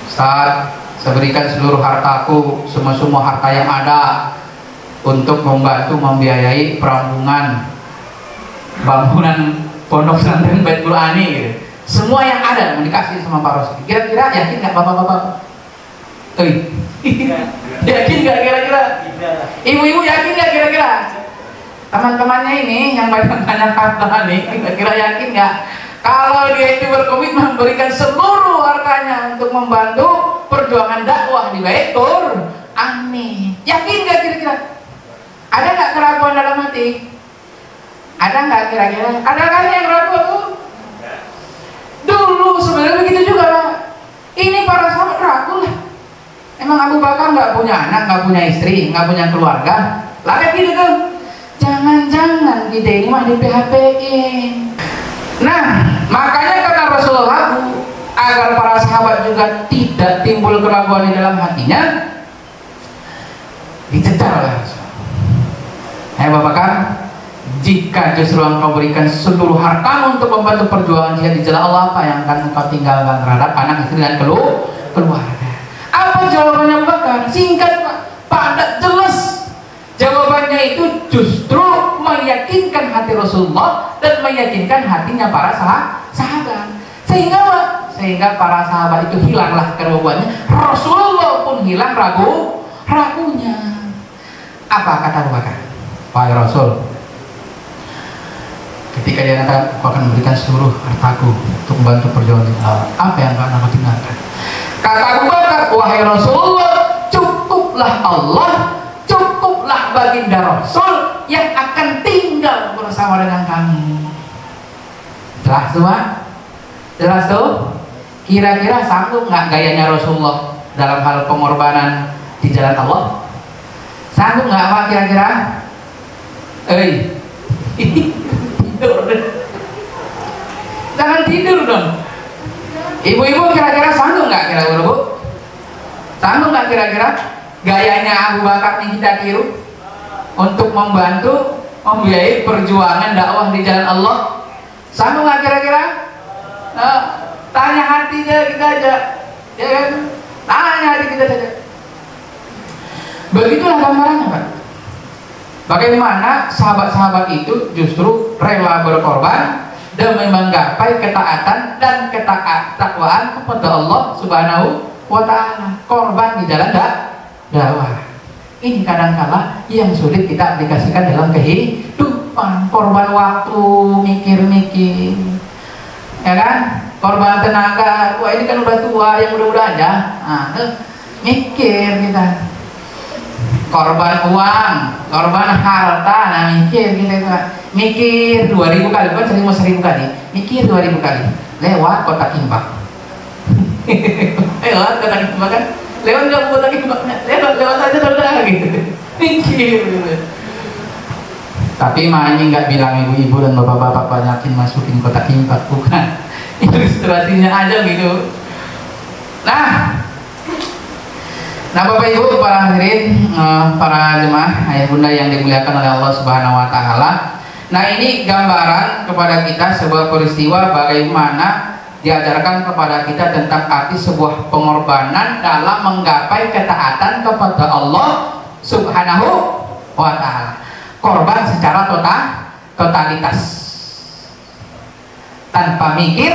Ustaz, saya berikan seluruh hartaku, semua harta yang ada untuk membantu membiayai bangunan pondok pesantren Baitul Ani gitu. Semua yang ada mau dikasih sama Pak Rosikin. Kira-kira yakin nggak bapak-bapak? Yakin nggak kira-kira? Ibu-ibu yakin nggak kira-kira? Teman-temannya ini yang banyak harta nih, kira-kira yakin nggak? Kalau dia itu berkomitmen memberikan seluruh hartanya untuk membantu perjuangan dakwah di Baitul Ani, yakin nggak kira-kira? Ada nggak keraguan dalam hati? Ada nggak kira-kira? Ada kan yang ragu? Dulu sebenarnya begitu juga lah. Ini para sahabat ragu lah. Emang Abu Bakar nggak punya anak, nggak punya istri, nggak punya keluarga? Lah kayak gitu tuh. Jangan-jangan kita ini mah di PHP-in. Nah, makanya kata Rasulullah ragu, agar para sahabat juga tidak timbul keraguan di dalam hatinya, dicecar oleh Rasul. Abu Bakar, jika justru engkau berikan seluruh hartamu untuk membantu perjuangan jihad di jalan Allah, apa yang akan engkau tinggalkan terhadap anak, istri, dan keluarga? Apa jawabannya Abu Bakar? Singkat, padat, jelas. Jawabannya itu justru meyakinkan hati Rasulullah dan meyakinkan hatinya para sahabat. Sehingga para sahabat itu hilanglah keraguannya. Rasulullah pun hilang ragunya. Apa kata Abu Bakar? Wahai Rasul, ketika dia kata, aku akan memberikan seluruh hartaku untuk membantu perjuangan Allah, apa yang akan aku tinggalkan? Kata Abu Bakar, wahai Rasulullah, cukuplah Allah, cukuplah baginda Rasul yang akan tinggal bersama dengan kami. Jelas semua? Jelas tuh? Kira-kira sanggup nggak gayanya Rasulullah dalam hal pengorbanan di jalan Allah? Sanggup nggak Pak kira-kira? Tidur deh. Jangan tidur dong. Ibu-ibu kira-kira sanggup nggak kira-kira Bu? Sanggup nggak kira-kira gayanya Abu Bakar yang kita tiru untuk membantu membiayai perjuangan dakwah di jalan Allah? Sanggup nggak kira-kira? Tanya hatinya kita aja, ya kan? Tanya hati kita saja. Begitulah gambarannya Pak. Bagaimana sahabat-sahabat itu justru rela berkorban demi menggapai ketaatan dan ketakwaan kepada Allah Subhanahu wa Ta'ala. Korban di jalan dakwah. Ini kadang-kala yang sulit kita aplikasikan dalam kehidupan. Korban waktu, mikir-mikir, ya kan? Korban tenaga. Wah ini kan udah tua, yang udah aja. Nah, mikir kita. Korban uang, korban harta, nah mikir kita itu, mikir 2000 kali, bukan 1000 kali, mikir 2000 kali, lewat kotak infak, lewat kotak infak kan, lewat nggak kotak infak, lewat aja sudah gitu, mikir gitu. Tapi ini nggak bilang ibu-ibu dan bapak-bapak banyakin masukin kotak infak, bukan, ilustrasinya aja gitu. Nah Bapak Ibu, para hadirin, para jemaah ayah bunda yang dimuliakan oleh Allah Subhanahu wa Ta'ala. Nah ini gambaran kepada kita sebuah peristiwa bagaimana diajarkan kepada kita tentang arti sebuah pengorbanan dalam menggapai ketaatan kepada Allah Subhanahu wa Ta'ala. Korban secara totalitas, tanpa mikir,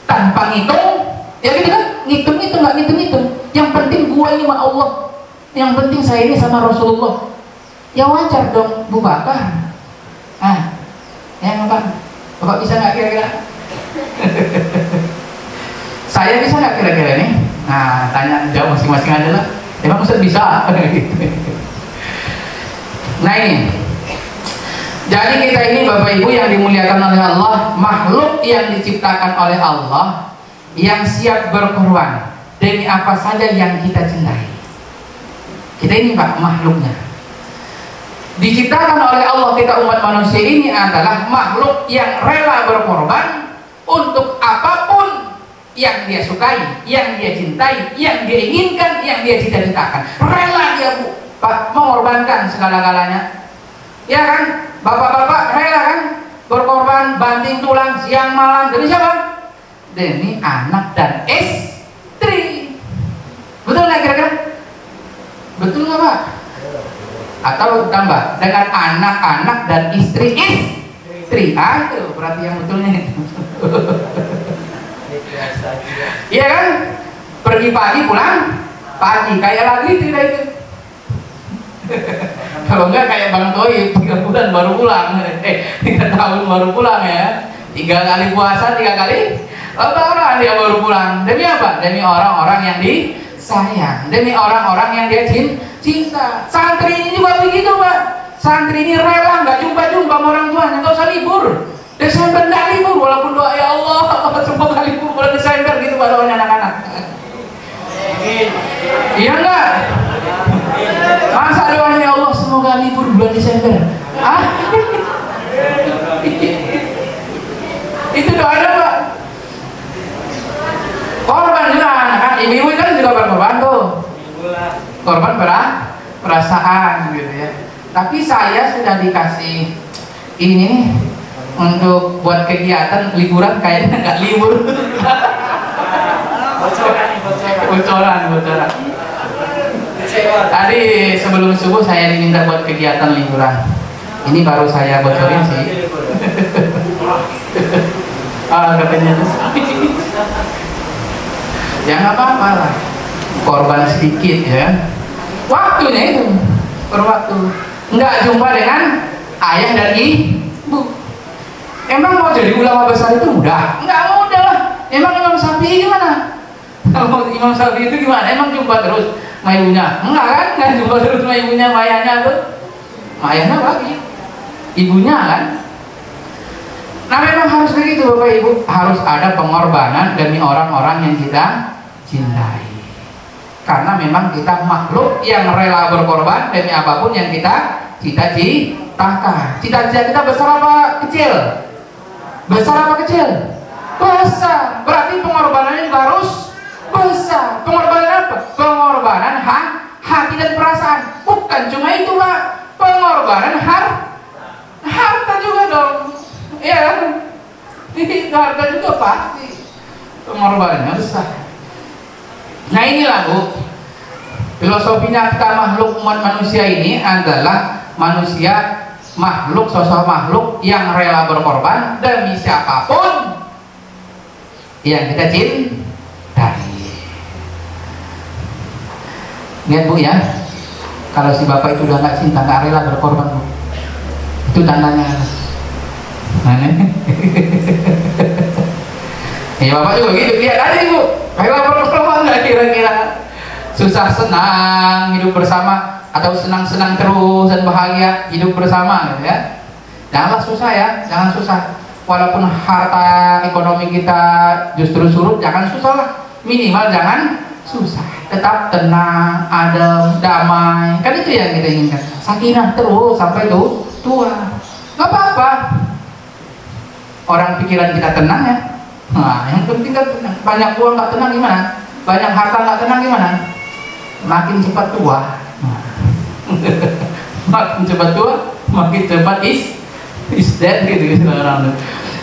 tanpa ngitung, ya gitu kan? Ngitung nggak ngitung. Yang penting gua ini sama Allah, yang penting saya ini sama Rasulullah. Ya wajar dong Bu Bakar Ya Bapak bisa nggak kira-kira? Saya bisa nggak kira-kira nih? Nah, tanya jawab masing-masing aja lah. Emang Ustaz bisa? Nah ini, jadi kita ini Bapak Ibu yang dimuliakan oleh Allah, makhluk yang diciptakan oleh Allah, yang siap berkorban demi apa saja yang kita cintai. Kita ini Pak, makhluknya diciptakan oleh Allah. Kita umat manusia ini adalah makhluk yang rela berkorban untuk apapun yang dia sukai, yang dia cintai, yang dia inginkan, yang dia cita-citakan. Rela dia Pak mengorbankan segala-galanya. Ya kan, bapak-bapak rela kan berkorban banting tulang siang malam demi siapa? Demi anak dan istri. Betul nggak kira-kira? Betul nggak Pak? Atau tambah dengan anak-anak dan istri. Itu berarti yang betulnya. Iya kan? Pergi pagi pulang pagi, kayak lagu itu dah itu. Kalau enggak kayak Bang Toib 3 bulan baru pulang, 3 tahun baru pulang ya. 3 kali puasa 3 kali lebaran dia baru pulang. Demi apa? Demi orang-orang yang disayang, demi orang-orang yang dia cinta. Santri ini juga begitu Pak. Santri ini rela nggak jumpa-jumpa sama orang tuanya, nggak usah libur. Desember nggak libur, walaupun doa ya Allah semoga libur bulan Desember gitu pada anak-anak. Iya enggak? Masa doanya ya Allah semoga libur bulan Desember? Itu doanya Pak. Korban juga kan, ibu-ibu kan juga berkorban tuh. Korban perasaan gitu ya. Tapi saya sudah dikasih ini untuk buat kegiatan liburan, kayaknya nggak libur. Bocoran. Tadi sebelum subuh saya diminta buat kegiatan liburan. Ini baru saya bocorin sih. Katanya ya nggak apa-apa lah, korban sedikit ya. Waktunya itu berwaktu. Nggak jumpa dengan ayah dan ibu. Emang mau jadi ulama besar itu mudah? Nggak mudah lah. Emang Imam Syafi'i gimana? Kalau Imam Syafi'i itu gimana? Emang jumpa terus sama ibunya? Enggak kan? Nggak jumpa terus sama ibunya, sama ayahnya tuh. Sama ayahnya lagi, ibunya kan? Nah memang harus begitu Bapak Ibu. Harus ada pengorbanan demi orang-orang yang kita cintai. Karena memang kita makhluk yang rela berkorban demi apapun yang kita cita-citakan. Cita-cita kita besar apa kecil? Besar apa kecil? Besar. Berarti pengorbanannya juga harus besar. Pengorbanan apa? Pengorbanan hati dan perasaan. Bukan cuma itu Pak. Pengorbanan harta juga dong. Ya, harta juga pasti. Pengorbanannya besar. Nah inilah Bu, filosofinya kita makhluk umat manusia ini adalah manusia, makhluk, sosok makhluk yang rela berkorban demi siapapun yang kita cintai. Lihat Bu ya, kalau si bapak itu udah nggak cinta, nggak rela berkorban Bu, itu tandanya. Ya bapak juga gitu, lihat aja Bu, rela berkorban nggak kira-kira, susah senang hidup bersama atau senang-senang terus dan bahagia hidup bersama gitu ya. Janganlah susah ya, jangan susah. Walaupun harta ekonomi kita justru surut, jangan susah lah. Minimal jangan susah. Tetap tenang, adem, damai. Kan itu yang kita inginkan. Sakinah terus sampai tua. Gak apa-apa. Orang pikiran kita tenang ya. Nah, yang penting kan tenang. Banyak uang gak tenang gimana? Banyak harta gak tenang gimana? Makin cepat tua. Makin cepat tua, makin cepat is dead gitu orang.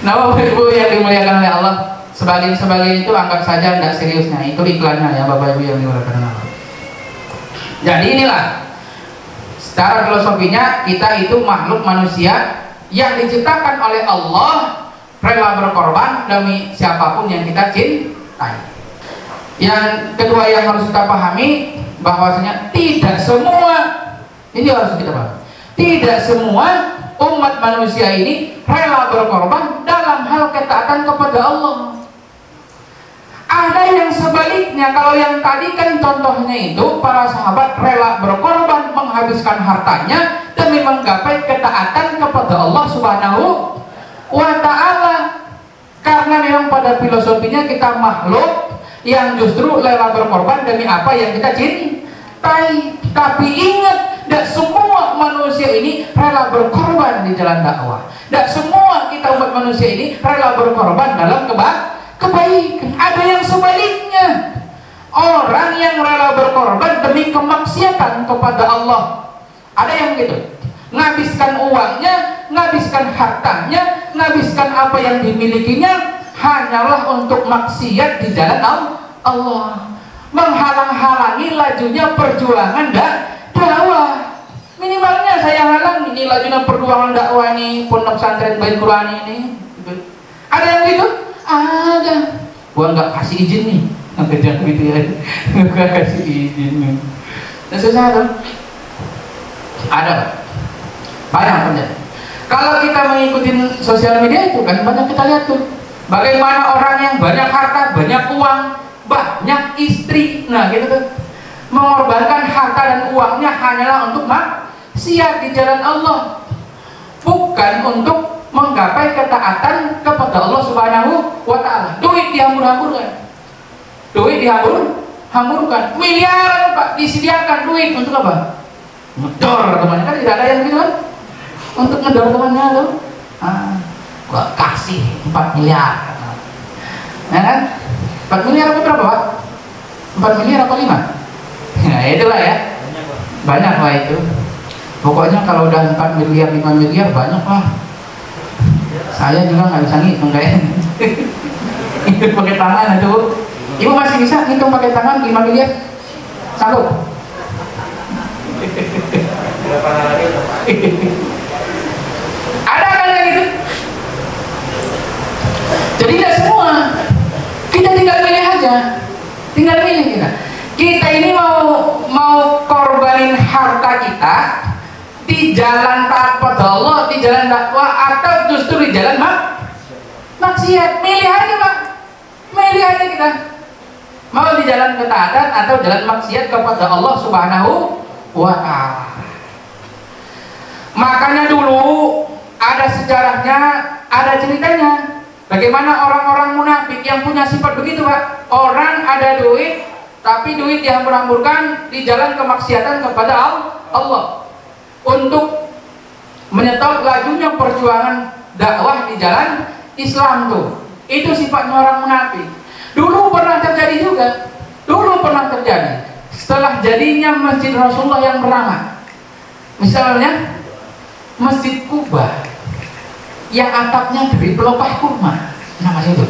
Nah Bapak Ibu yang dimuliakan oleh Allah, sebagian itu anggap saja tidak seriusnya, itu iklannya ya Bapak Ibu yang dimuliakan oleh Allah. Jadi inilah secara filosofinya, kita itu makhluk manusia yang diciptakan oleh Allah, rela berkorban demi siapapun yang kita cintai. Yang kedua yang harus kita pahami, bahwasanya tidak semua, ini harus kita pahami, tidak semua umat manusia ini rela berkorban dalam hal ketaatan kepada Allah. Ada yang sebaliknya, kalau yang tadi kan contohnya itu para sahabat rela berkorban menghabiskan hartanya demi menggapai ketaatan kepada Allah Subhanahu wa ta'ala. Karena memang pada filosofinya kita makhluk yang justru rela berkorban demi apa yang kita cintai. Tapi ingat, tidak semua manusia ini rela berkorban di jalan dakwah. Tidak semua kita umat manusia ini rela berkorban dalam kebaikan. Ada yang sebaliknya, orang yang rela berkorban demi kemaksiatan kepada Allah. Ada yang gitu, ngabiskan uangnya, ngabiskan hartanya, ngabiskan apa yang dimilikinya hanyalah untuk maksiat di jalan Allah, menghalang-halangi lajunya perjuangan dakwah. Minimalnya saya halang ini lajunya perjuangan dakwah ini, pondok pesantren Bait Quran ini. Ada yang gitu? Ada. Gua nggak kasih izin nih, kerja gitu ya, nggak kasih izin nih. Susah tuh. Ada banyak banyak. Kalau kita mengikuti sosial media itu kan banyak kita lihat tuh, bagaimana orang yang banyak harta, banyak uang, banyak istri, nah gitu tuh, mengorbankan harta dan uangnya hanyalah untuk maksiat di jalan Allah, bukan untuk menggapai ketaatan kepada Allah Subhanahu wa ta'ala. Duit dihambur-hamburkan, duit dihambur-hamburkan, miliaran Pak disediakan duit untuk apa? Ngedor temannya, kan tidak ada yang gitu kan? Untuk ngedor temannya tuh, gua kasih 4 miliar, ya kan? 4 miliar apa berapa Pak? 4 miliar apa 5? Nah itulah ya, banyak lah itu. Pokoknya kalau udah 4 miliar, 5 miliar banyak lah. Saya juga nggak bisa ngitung kayak hitung pakai tangan itu. Ibu masih bisa ngitung pakai tangan 5 miliar? Sanggup? Ada kan yang gitu? Jadi tidak semua. Kita tinggal pilih aja, tinggal pilih kita. Kita ini mau korbanin harta kita di jalan taat pada Allah, di jalan dakwah, atau justru di jalan maksiat. Milih aja Pak, milih aja kita. Mau di jalan ketaatan atau jalan maksiat kepada Allah Subhanahu wa ta'ala. Makanya dulu ada sejarahnya, ada ceritanya. Bagaimana orang-orang munafik yang punya sifat begitu Pak. Orang ada duit, tapi duit dihambur-hamburkan di jalan kemaksiatan kepada Allah, untuk menyetop lajunya perjuangan dakwah di jalan Islam tuh. Itu sifatnya orang munafik. Dulu pernah terjadi juga. Dulu pernah terjadi. Setelah jadinya Masjid Rasulullah yang bernama, misalnya Masjid Kuba yang atapnya dari pelepah kurma, namanya itu.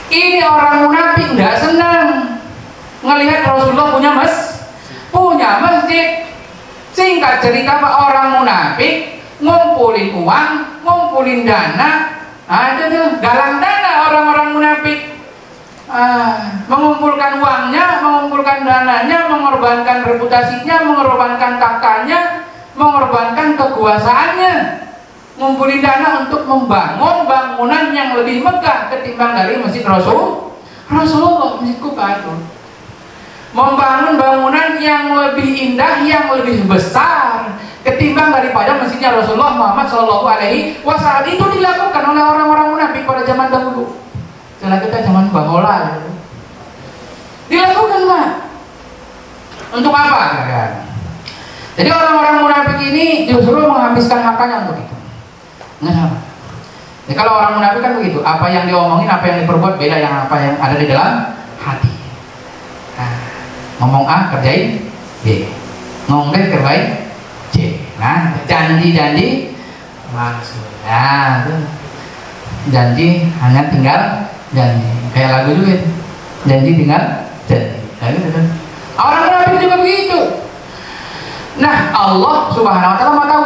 Ini orang munafik nggak senang ngelihat Rasulullah punya masjid. Singkat cerita Pak, orang munafik ngumpulin uang, ngumpulin dana, ada tuh galang dana orang-orang munafik, mengumpulkan uangnya, mengumpulkan dananya, mengorbankan reputasinya, mengorbankan taktanya, mengorbankan kekuasaannya, ngumpulin dana untuk membangun bangunan yang lebih megah ketimbang dari Masjid Rasulullah, Masjid Kuba itu. Membangun bangunan yang lebih indah, yang lebih besar ketimbang daripada masjidnya Rasulullah Muhammad SAW. Itu dilakukan oleh orang-orang munafik pada zaman dahulu. Setelah kita zaman Bahola dilakukan Pak. Untuk apa? Jadi orang-orang munafik ini justru menghabiskan hartanya untuk itu. Nah, jadi kalau orang munafik kan begitu, apa yang diomongin, apa yang diperbuat beda yang apa yang ada di dalam hati. Ngomong A kerjain B, ngomong B kerjain C. Nah, janji maksud. Nah, itu janji hanya tinggal janji. Kayak lagu juga itu. Janji tinggal janji. Nah, gitu. Orang munafik juga begitu. Nah, Allah Subhanahu wa ta'ala mau tahu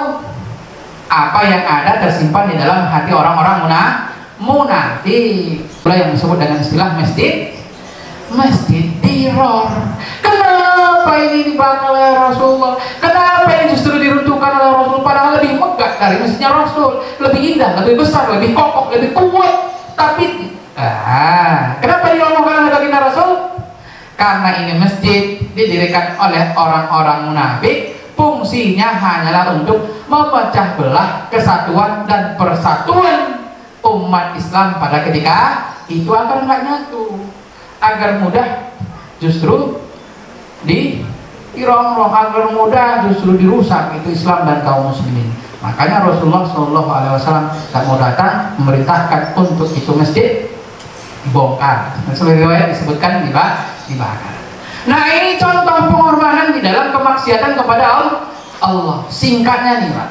apa yang ada tersimpan di dalam hati orang-orang munafik. Itulah yang disebut dengan istilah masjid diror. Kenapa ini dibakar oleh Rasulullah? Kenapa ini justru diruntuhkan oleh Rasul padahal lebih megah dari masjidnya Rasul, lebih indah, lebih besar, lebih kokoh, lebih kuat. Tapi kenapa diomongkan oleh baginda Rasul? Karena ini masjid didirikan oleh orang-orang munafik, fungsinya hanyalah untuk memecah belah kesatuan dan persatuan umat Islam pada ketika itu agar nggak nyatu, agar mudah justru dirongrong, agar mudah justru dirusak itu Islam dan kaum muslimin. Makanya Rasulullah SAW tak mau datang memerintahkan untuk itu masjid dibongkar. Sebagai riwayat disebutkan dibakar. Nah, ini contoh pengorbanan di dalam kemaksiatan kepada Allah. Singkatnya nih Pak,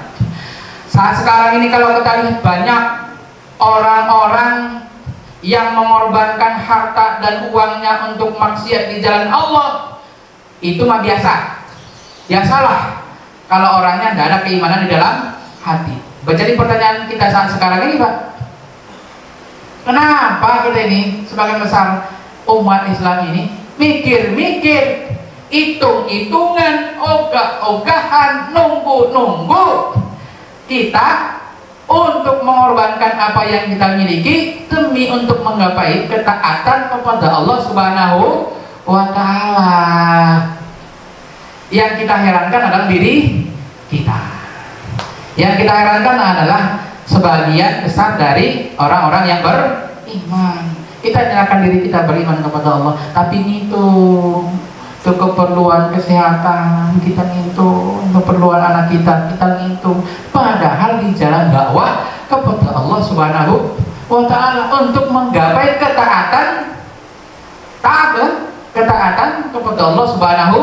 saat sekarang ini kalau kita lihat banyak orang-orang yang mengorbankan harta dan uangnya untuk maksiat di jalan Allah, itu mah biasalah kalau orangnya tidak ada keimanan di dalam hati. Jadi pertanyaan kita saat sekarang ini Pak, kenapa kita ini sebagian besar umat Islam ini mikir-mikir, hitung-hitungan, ogah-ogahan, nunggu-nunggu kita untuk mengorbankan apa yang kita miliki demi untuk menggapai ketaatan kepada Allah Subhanahu wa Ta'ala. Yang kita herankan adalah diri kita. Yang kita herankan adalah sebagian besar dari orang-orang yang beriman. Kita nyerahkan diri kita beriman kepada Allah, tapi ngitung untuk keperluan kesehatan kita ngitung, untuk keperluan anak kita ngitung, padahal di jalan dakwah kepada Allah Subhanahu wa Ta'ala untuk menggapai ketaatan kepada Allah Subhanahu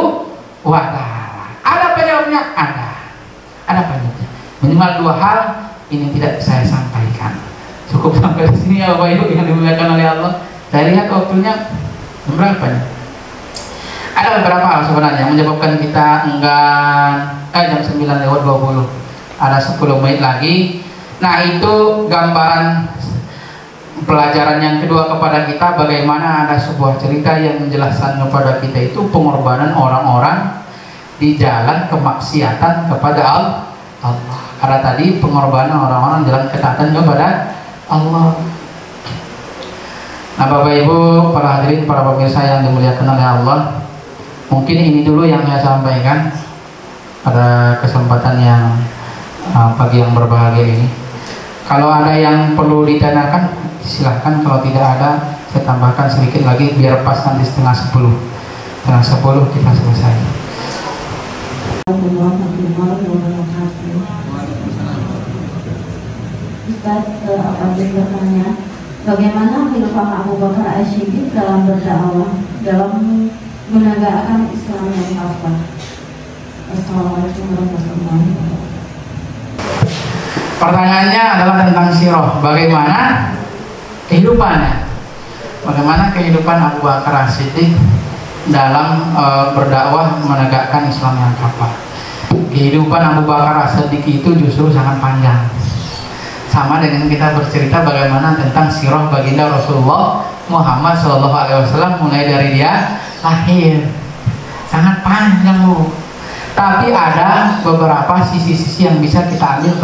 wa Ta'ala. Ada penyebabnya? Ada penyebabnya. Minimal dua hal ini tidak saya sampaikan. Cukup sampai di sini ya Bapak Ibu yang dimuliakan oleh Allah. Saya lihat waktunya berapa nih? Ada beberapa hal sebenarnya yang menyebabkan kita enggan jam 9:20. Ada 10 menit lagi. Nah, itu gambaran pelajaran yang kedua kepada kita, bagaimana ada sebuah cerita yang menjelaskan kepada kita itu pengorbanan orang-orang di jalan kemaksiatan kepada Allah. Karena tadi pengorbanan orang-orang jalan ketaatan kepada Allah. Nah, Bapak Ibu, para hadirin, para pemirsa yang dimuliakan oleh Allah, mungkin ini dulu yang saya sampaikan pada kesempatan yang pagi yang berbahagia ini. Kalau ada yang perlu ditanyakan, silahkan. Kalau tidak ada, saya tambahkan sedikit lagi biar pas nanti setengah 10 kita selesai.
Ustaz, Abdul bertanya, bagaimana kehidupan Abu Bakar As-Siddiq dalam berdakwah, dalam menegakkan Islam yang kafah? Assalamualaikum warahmatullahi wabarakatuh.
Pertanyaannya adalah tentang sirah, bagaimana kehidupannya, bagaimana kehidupan Abu Bakar As-Siddiq dalam berdakwah menegakkan Islam yang kafah. Kehidupan Abu Bakar As-Siddiq itu justru sangat panjang, sama dengan kita bercerita bagaimana tentang sirah baginda Rasulullah Muhammad SAW mulai dari dia lahir. Sangat panjang Bu. Tapi ada beberapa sisi-sisi yang bisa kita ambil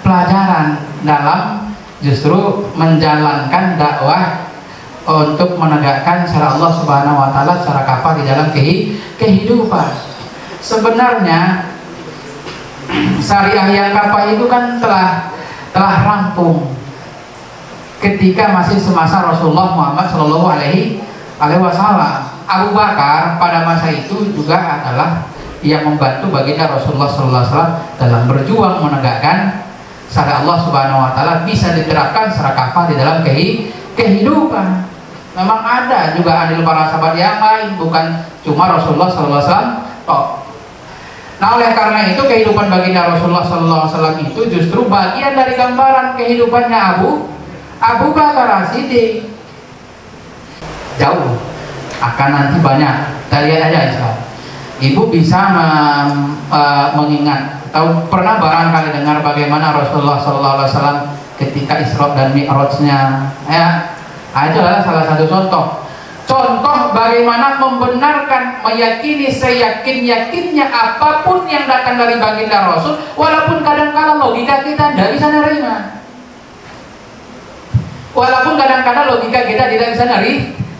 pelajaran dalam justru menjalankan dakwah untuk menegakkan syariat Allah Subhanahu wa Ta'ala secara kafah di dalam kehidupan. Sebenarnya syariah yang kafah itu kan telah rampung ketika masih semasa Rasulullah Muhammad Shallallahu Alaihi Wasallam. Abu Bakar pada masa itu juga adalah yang membantu baginda Rasulullah Shallallahu Alaihi Wasallam dalam berjuang menegakkan syariat Allah Subhanahu Wa Taala bisa diterapkan secara kafah di dalam kehidupan. Memang ada juga andil para sahabat yang lain, bukan cuma Rasulullah Shallallahu Alaihi Wasallam. Nah, oleh karena itu kehidupan baginda Rasulullah SAW itu justru bagian dari gambaran kehidupannya Abu Bakar As-Siddiq. Jauh akan nanti banyak. Kita lihat aja Islam. Ibu bisa mengingat atau pernah barangkali dengar bagaimana Rasulullah SAW ketika Isra dan Mi'rajnya, ya, itu adalah salah satu contoh Contoh bagaimana membenarkan, meyakini seyakin-yakinnya apapun yang datang dari baginda Rasul, walaupun kadang-kadang logika kita tidak bisa nerima. Walaupun kadang-kadang logika kita tidak bisa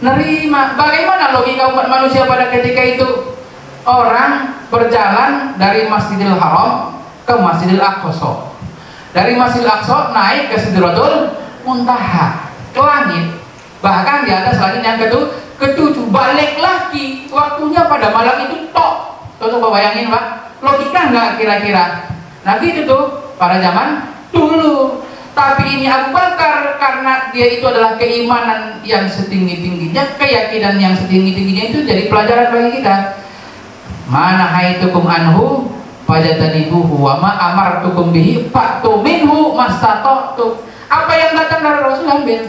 nerima. Bagaimana logika umat manusia pada ketika itu? Orang berjalan dari Masjidil Haram ke Masjidil Aqsa. Dari Masjidil Aqsa naik ke Sidratul Muntaha, ke langit. Bahkan di atas langit yang ketujuh, balik lagi waktunya pada malam itu tok. Coba bayangin Pak, logika nggak kira-kira? Nah gitu tuh pada zaman dulu. Tapi ini Abu Bakar, karena dia itu adalah keimanan yang setinggi-tingginya, keyakinan yang setinggi-tingginya, itu jadi pelajaran bagi kita. Mana haitukum anhu fajtanibuhu wa ma amartukum bihi fa'tu minhu mastata'tum. Apa yang datang dari Rasul ambil.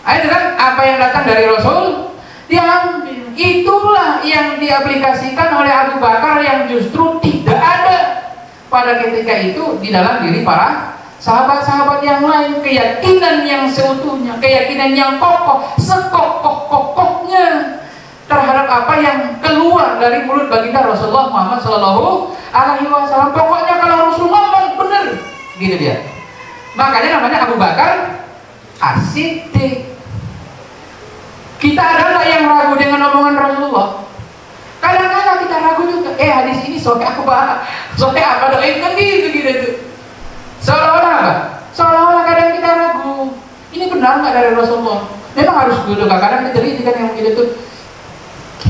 Itu kan, apa yang datang dari Rasul diambil. Itulah yang diaplikasikan oleh Abu Bakar yang justru tidak ada pada ketika itu di dalam diri para sahabat-sahabat yang lain. Keyakinan yang seutuhnya, keyakinan yang kokoh, sekokoh-kokohnya terhadap apa yang keluar dari mulut baginda Rasulullah Muhammad SAW. Pokoknya kalau Rasul ngomong benar, gitu dia. Makanya namanya Abu Bakar As-Siddiq. Kita adalah yang ragu dengan omongan Rasulullah. Kadang-kadang kita ragu juga. Hadis ini soalnya apa doain kan gitu. Seolah-olah apa? Seolah-olah kadang kita ragu. Ini benar nggak dari Rasulullah? Memang harus dulu. Kadang kita teliti kan yang begitu tuh.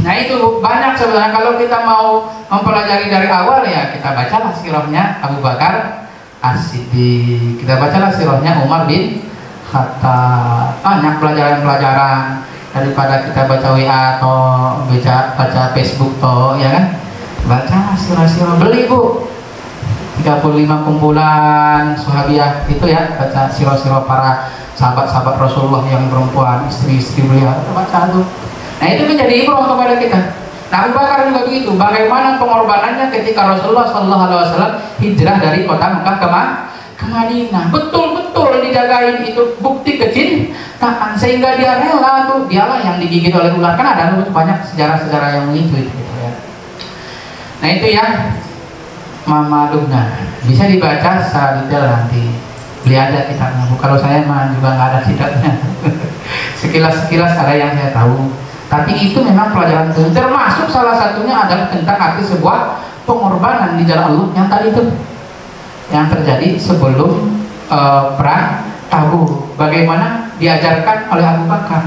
Nah itu banyak sebenarnya. Kalau kita mau mempelajari dari awal ya kita bacalah sirahnya Abu Bakar As-Siddiq. Kita bacalah sirahnya Umar bin Khattab. Banyak pelajaran-pelajaran daripada kita baca WA atau baca Facebook toh, ya kan? Baca sirah-sirah, beli Bu 35 kumpulan Sahabiyah itu ya, baca sirah-sirah para sahabat-sahabat Rasulullah yang perempuan, istri-istri beliau, baca tuh. Nah itu menjadi ibrah kepada kita. Nah Abu Bakar juga begitu. Bagaimana pengorbanannya ketika Rasulullah SAW hijrah dari kota Mekah ke Madinah. Betul-betul dijagain, itu bukti kecintaan sehingga dia rela tuh. Dialah yang digigit oleh ular. Kan ada banyak sejarah-sejarah yang begitu gitu ya. Nah itu ya Mama Lubna, bisa dibaca secara detail nanti. Beli ada kitabnya. Kalau saya mah juga nggak ada kitabnya. Sekilas-sekilas ada yang saya tahu. Tapi itu memang pelajaran itu. Termasuk salah satunya adalah tentang arti sebuah pengorbanan di jalan Allah yang tadi itu, yang terjadi sebelum perang Tabuk. Bagaimana diajarkan oleh Abu Bakar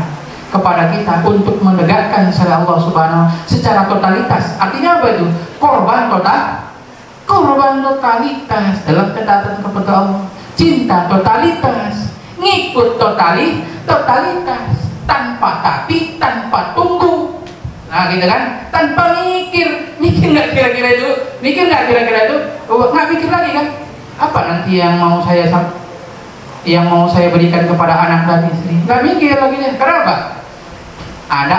kepada kita untuk menegakkan syariat Allah Subhanahu secara totalitas. Artinya apa itu? Korban totalitas dalam ketaatan kepada Allah, cinta totalitas, ngikut totalitas, tanpa tapi, tanpa tunggu. Nah gitu kan, tanpa mikir nggak kira-kira itu, nggak mikir lagi kan, apa nanti yang mau saya berikan kepada anak dan istri, nggak mikir lagi deh. Kenapa? Ada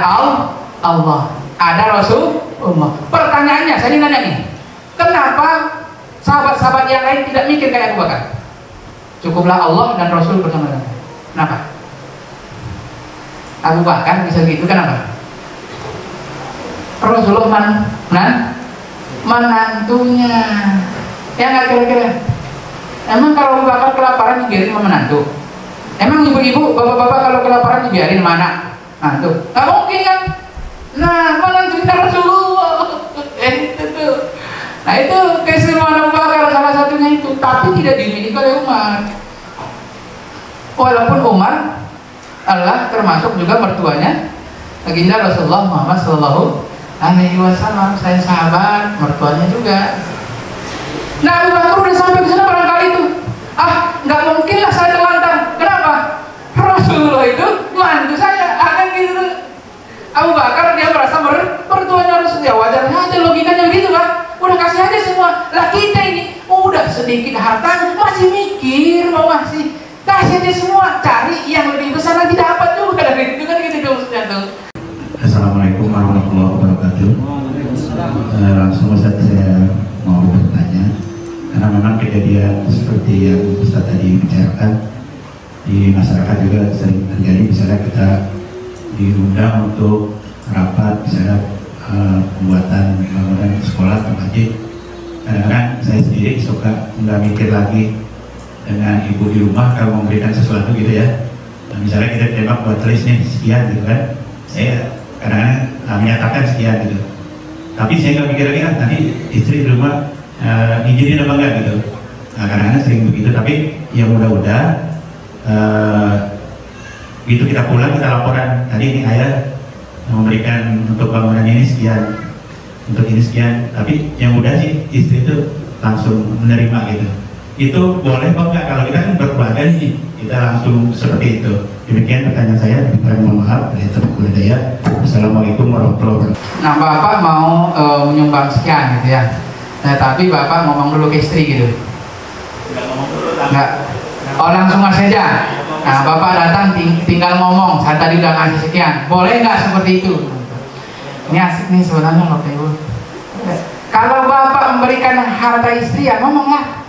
Allah, ada Rasulullah. Pertanyaannya, saya nanya nih, kenapa sahabat-sahabat yang lain tidak mikir kayak Abu Bakar? Cukuplah Allah dan Rasul bersama-sama. Kenapa? Abu Bakar bisa gitu, kenapa? Rasulullah menantunya. Ya nggak kira-kira? Emang kalau Abu Bakar kelaparan dibiarin sama menantu? Emang ibu-ibu, bapak-bapak kalau kelaparan dibiarin mana? Mantu? Nggak mungkin kan? Nah, menantunya Rasulullah. Itu tuh. Nah itu keistimewaan Abu Bakar salah satunya itu, tapi tidak dimiliki oleh Umar. Walaupun Umar adalah termasuk juga mertuanya baginda Rasulullah Muhammad SAW. Saya sahabat mertuanya juga. Nah Abu Bakar udah sampai ke sana barangkali itu. Nggak mungkin lah saya terlantar. Kenapa? Rasulullah itu mantu saya. Akan gitu. Abu Bakar dia merasa mertuanya Rasul. Ya wajarnya aja, logikanya gitu kan. Udah kasih aja semua. Lah kita ini udah sedikit harta masih mikir mau ngasih. Kasih aja semua, cari yang lebih besar lagi dapat juga dari itu kan gitu maksudnya tuh.
Assalamualaikum warahmatullahi wabarakatuh. Langsung saja saya mau bertanya, karena memang kejadian seperti yang Ustaz tadi bicarakan di masyarakat juga sering terjadi. Misalnya kita diundang untuk rapat misalnya pembuatan bangunan sekolah atau masjid. Kadang-kadang saya sendiri suka nggak mikir lagi dengan ibu di rumah kalau memberikan sesuatu gitu ya. Nah, misalnya kita tembak buat tulis nih sekian gitu kan, saya kadang-kadang menyatakan sekian gitu. Tapi saya nggak mikir lagi nanti istri di rumah izinin apa enggak gitu. Nah, kadang-kadang sering begitu. Tapi ya mudah-mudahan begitu kita pulang kita laporan tadi ini ayah memberikan untuk bangunan ini sekian, untuk ini sekian. Tapi yang mudah sih istri itu langsung menerima gitu. Itu boleh kok nggak? Kalau kita kan berkeluarga nih, kita langsung seperti itu. Demikian pertanyaan saya. Mohon maaf, saya Assalamualaikum warahmatullahi wabarakatuh.
Nah, Bapak mau menyumbang sekian gitu ya. Nah, tapi Bapak ngomong dulu ke istri gitu. Enggak. Oh, langsung saja. Nah, Bapak datang tinggal ngomong, saya tadi udah ngasih sekian. Boleh nggak seperti itu? Ini asik nih sebenarnya Bapak Ibu. Kalau Bapak memberikan harta istri ya ngomonglah.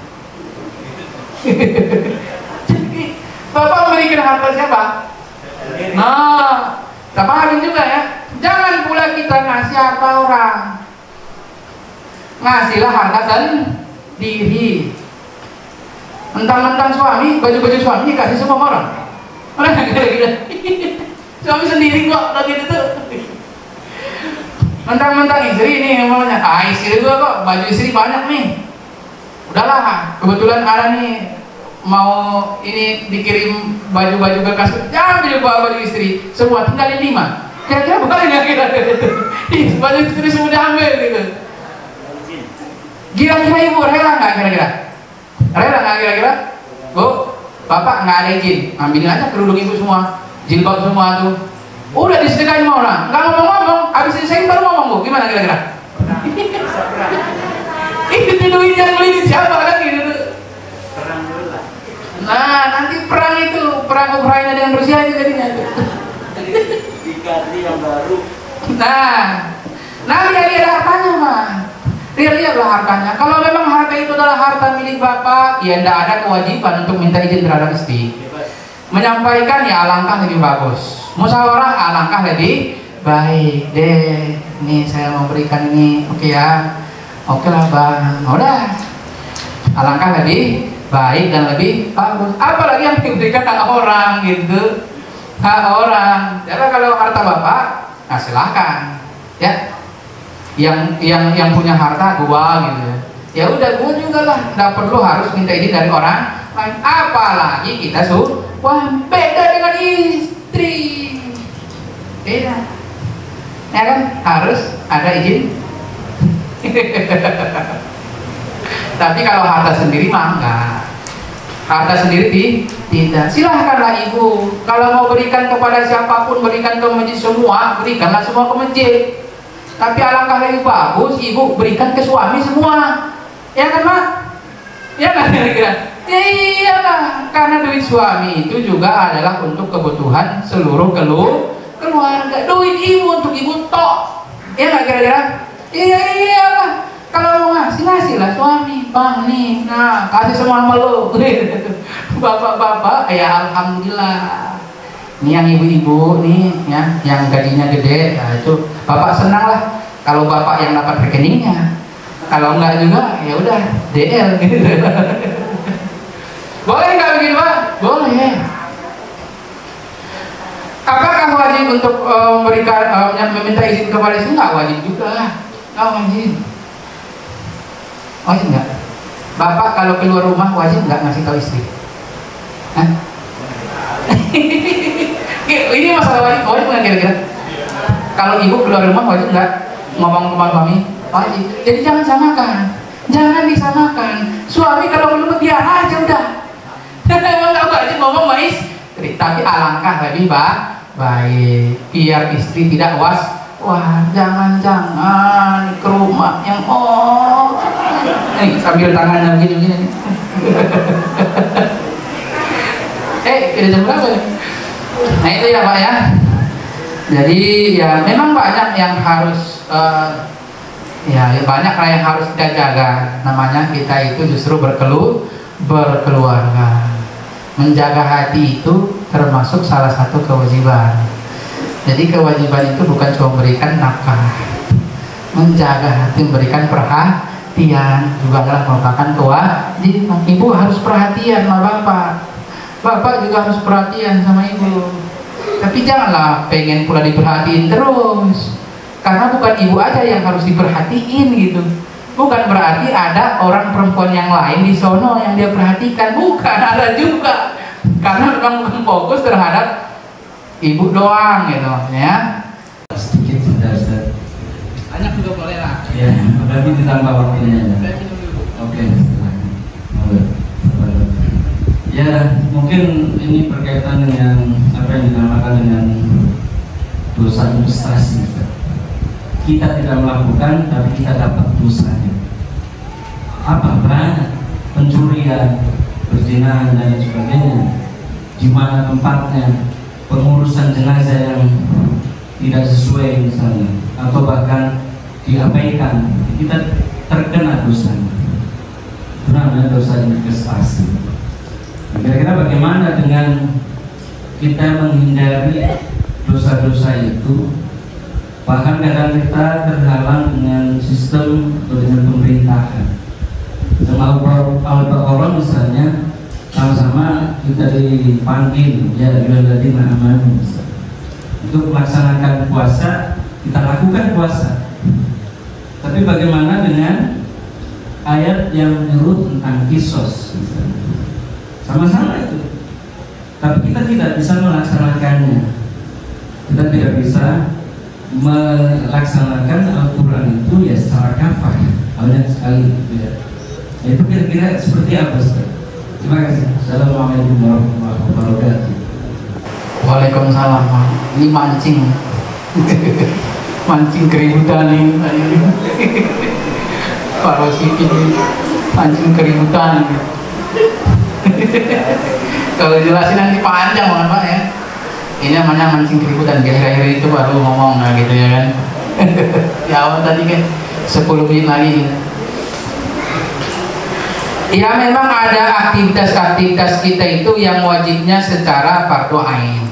Jadi Bapak memberikan harta siapa? Nah, tapi juga ya. Jangan pula kita ngasih harta orang. Ngasihlah harta sendiri. Mentang-mentang suami, baju-baju suami kasih semua orang. Orang kira-kira suami sendiri kok lagi itu. Mentang-mentang istri ini namanya, istri gua kok baju istri banyak nih. Udahlah, kebetulan ada nih mau ini dikirim baju-baju bekas, jangan bawa baju istri, semua tinggalin 5. Kira-kira boleh nggak kira-kira itu? Baju istri semua diambil gitu. Kira-kira ibu rela nggak kira-kira? Rela nggak kira-kira? Bu, Bapak nggak ada izin, ambilin aja kerudung ibu semua, jilbab semua tuh. Udah disedekahin sama orang, nggak ngomong-ngomong, habis ini saya baru ngomong bu, gimana kira-kira? Itu duit yang beli siapa kan gitu?
Perang dulu lah.
Nah, nanti perang itu, perang Ukraina dengan Rusia itu jadinya itu.
Diganti yang baru.
Nah, lihat hartanya mah. Lihatlah hartanya. Kalau memang harta itu adalah harta milik Bapak, ya tidak ada kewajiban untuk minta izin terhadap istri. Menyampaikan ya alangkah lebih bagus. Musyawarah alangkah lebih baik. Deh, nih saya mau berikan ini, oke ya. Oke lah bang, udah. Alangkah lebih baik dan lebih bagus. Apalagi yang diberikan hak orang gitu, hak orang. Jadi kalau harta Bapak, nah silahkan, ya. Yang punya harta gua gitu. Ya udah gua juga lah, nggak perlu harus minta izin dari orang lain. Apalagi kita wah beda dengan istri, beda. Ya kan harus ada izin. Tapi kalau harta sendiri mah enggak. Harta sendiri tidak. Silahkanlah ibu. Kalau mau berikan kepada siapapun, berikan ke masjid semua, berikanlah semua ke masjid. Tapi alangkah lebih bagus ibu berikan ke suami semua. Ya kan Mak? Ya kan kira-kira? Ya iyalah. Karena duit suami itu juga adalah untuk kebutuhan seluruh keluarga. Duit ibu untuk ibu tok. Ya nggak kira-kira? Iyalah. Kalau mau ngasih lah suami, bang nih, nah kasih semua sama lo. Bapak-bapak, ya alhamdulillah. Ini yang ibu-ibu nih, ya, yang gajinya gede, ya itu bapak senang lah. Kalau bapak yang dapat rekeningnya, kalau enggak juga, ya udah DL gitu. Boleh nggak begitu Pak? Boleh. Apakah wajib untuk memberikan meminta izin kepada istri? Nggak wajib juga, nggak wajib. Wajib nggak? Bapak kalau keluar rumah wajib nggak ngasih tahu istri? Hah? Ini masalah wajib nggak kira-kira? Kalau ibu keluar rumah wajib nggak ngomong ke suami? Wajib. Jadi jangan samakan, jangan disamakan. Suami kalau belum biar aja udah. Emang nggak wajib ngomong sama istri, tapi alangkah lebih baik biar istri tidak was. Wah, jangan-jangan ke rumah yang sambil tangannya begini-begini. Udah jam berapa nih? Nah itu ya Pak ya. Jadi ya memang banyak yang harus banyak yang harus kita jaga. Namanya kita itu justru berkeluarga. Menjaga hati itu termasuk salah satu kewajiban. Jadi kewajiban itu bukan cuma memberikan nafkah, menjaga hati, memberikan perhatian juga adalah merupakan kewajiban. Ibu harus perhatian sama bapak, bapak juga harus perhatian sama ibu. Tapi janganlah pengen pula diperhatiin terus, karena bukan ibu aja yang harus diperhatiin gitu. Bukan berarti ada orang perempuan yang lain di sono yang dia perhatikan, bukan, ada juga. Karena memang bukan fokus terhadap ibu doang gitu ya.
Sedikit sudah Ustaz.
Banyak juga boleh lah.
Ya, berarti ditambah waktunya ya. Oke, silakan. Ya, mungkin ini berkaitan dengan apa yang dinamakan dengan dosa investasi. Kita tidak melakukan, tapi kita dapat dosanya. Apa? Banyak pencurian, perzinahan dan lain sebagainya. Di mana tempatnya, pengurusan jenazah yang tidak sesuai misalnya, atau bahkan diabaikan, kita terkena dosanya. Itu namanya dosa investasi. Kira-kira bagaimana dengan kita menghindari dosa-dosa itu? Bahkan kadang kita terhalang dengan sistem atau dengan pemerintahan. Sama Al-Baqarah misalnya, sama-sama kita dipanggil ya ayyuhalladzina amanu untuk melaksanakan puasa, kita lakukan puasa. Tapi bagaimana dengan ayat yang menyuruh tentang kisos? Sama-sama itu, tapi kita tidak bisa melaksanakannya. Kita tidak bisa melaksanakan Al-Quran itu ya secara kafah, banyak sekali ya. Itu kira-kira seperti apa Ustaz? Terima kasih. Assalamualaikum warahmatullahi wabarakatuh.
Waalaikumsalam. Ini mancing mancing keributan nih Pak Rosipi, mancing keributan. Kalau jelasin nanti panjang banget Pak ya. Ini namanya mancing keributan. Akhir-akhir itu baru ngomong nah gitu ya kan. Ya awal tadi kan 10 menit lagi gitu. Ya memang ada aktivitas-aktivitas kita itu yang wajibnya secara fardu ain.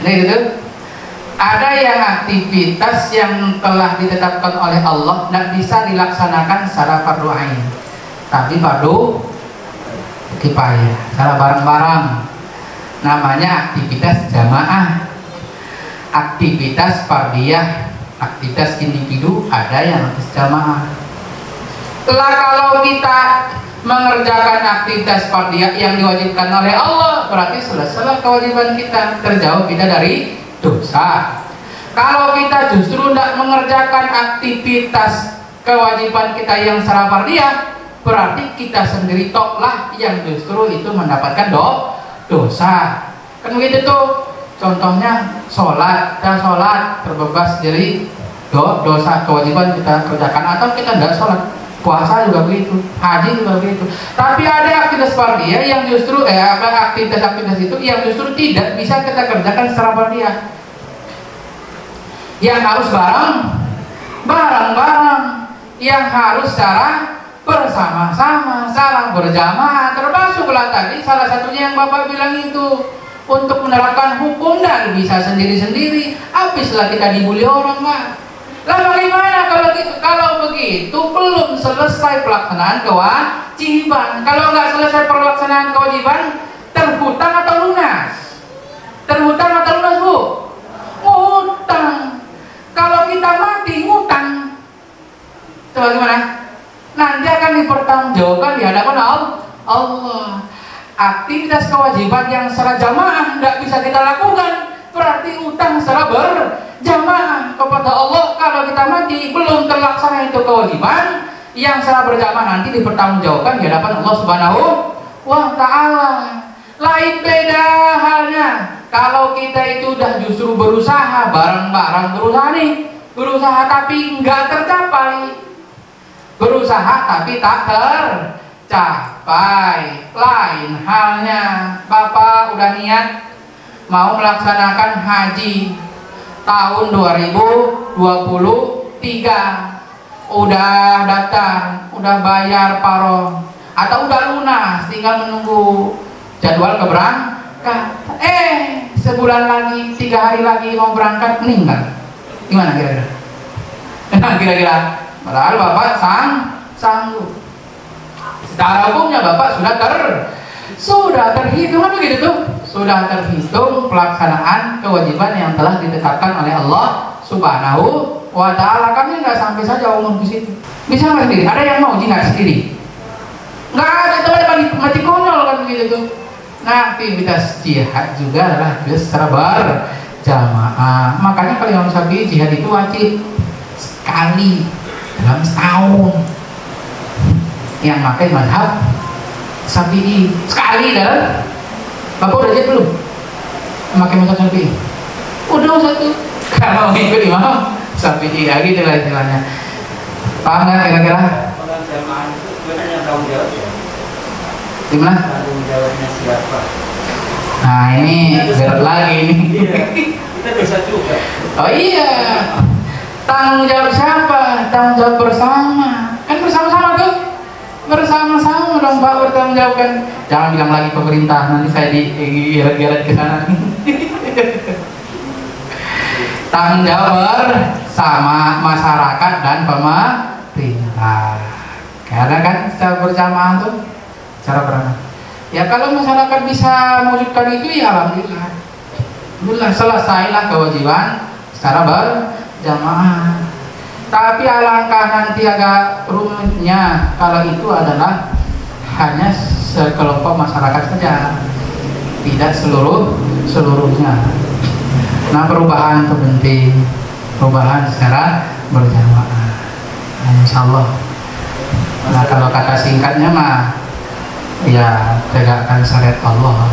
Nah gitu. Ada yang aktivitas yang telah ditetapkan oleh Allah dan bisa dilaksanakan secara fardu ain, tapi fardu kifayah, secara bareng-bareng. Namanya aktivitas jamaah, aktivitas fardiyah, aktivitas individu, ada yang aktivitas jamaah. Setelah kalau kita mengerjakan aktivitas fardiyah yang diwajibkan oleh Allah, berarti selesai kewajiban kita, terjauh kita dari dosa. Kalau kita justru tidak mengerjakan aktivitas kewajiban kita yang secara fardiyah, berarti kita sendiri toklah yang justru itu mendapatkan dosa. Kan begitu tuh. Contohnya sholat, kita sholat terbebas dari dosa, kewajiban kita kerjakan, atau kita tidak sholat. Puasa juga begitu, haji juga begitu. Tapi ada aktivitas fardiyah yang justru aktivitas itu yang justru tidak bisa kita kerjakan secara fardiyah, yang harus bareng-bareng, yang harus secara bersama-sama, saling berjamaah. Termasuklah tadi salah satunya yang Bapak bilang itu, untuk menerapkan hukum dan bisa sendiri-sendiri. Habislah kita dibully orang Pak. Lah bagaimana kalau begitu belum selesai pelaksanaan kewajiban? Kalau nggak selesai pelaksanaan kewajiban, terhutang atau lunas? Terhutang atau lunas Bu? Ngutang. Kalau kita mati ngutang, coba gimana? Nanti akan dipertanggungjawabkan di hadapan Allah. Aktivitas kewajiban yang secara jamaah tidak bisa kita lakukan, berarti utang secara berjamaah kepada Allah. Kalau kita mati belum terlaksana itu kewajiban yang secara berjamaah, nanti dipertanggungjawabkan di hadapan Allah Subhanahu wa Ta'ala. Lain beda halnya kalau kita itu udah justru berusaha bareng-bareng, berusaha tapi nggak tercapai, berusaha tapi tak tercapai. Lain halnya Bapak udah niat mau melaksanakan haji tahun 2023, udah daftar, udah bayar paro, atau udah lunas, tinggal menunggu jadwal keberangkatan. sebulan lagi, 3 hari lagi mau berangkat meninggal, gimana kira-kira? Kira-kira, padahal bapak sanggup. Secara hukumnya bapak sudah terhitung kan begitu tuh, sudah terhitung pelaksanaan kewajiban yang telah ditetapkan oleh Allah Subhanahu wa Ta'ala. Kami nggak sampai saja umur di situ. Bisa nggak sendiri? Ada yang mau jihad sendiri? Nggak ada, teman mati konyol kan begitu tuh. Nah, aktivitas jihad juga adalah secara berjamaah. Makanya kalau Imam Syafi'i jihad itu wajib sekali dalam setahun. Yang pakai mazhab Syafi'i sekali dalam. Bapak udah jihad belum? Pakai mazhab Syafi'i? Udah satu. Kalau ikut Imam Syafi'i lagi gitu lah istilahnya. Paham nggak kira-kira?
Kalau jamaah itu sebenarnya tanggung jawab ya.
Gimana?
Tanggung jawabnya siapa?
Nah ini berat lagi ini.
Iya, kita bisa juga.
Oh iya, tanggung jawab siapa? Tanggung jawab bersama. Kan bersama-sama tuh. Bersama-sama dong Pak bertanggung jawab kan. Jangan bilang lagi pemerintah, nanti saya digeret-geret ke sana. Tanggung jawab bersama masyarakat dan pemerintah. Karena kan secara berjamaah tuh cara berapa? Ya kalau masyarakat bisa mewujudkan itu ya alhamdulillah. Alhamdulillah selesailah kewajiban secara berjamaah. Tapi alangkah nanti agak rumitnya kalau itu adalah hanya sekelompok masyarakat saja, tidak seluruhnya. Nah perubahan itu penting, perubahan secara berjamaah. Nah, insya Allah. Nah kalau kata singkatnya mah ya tegakkan syariat Allah.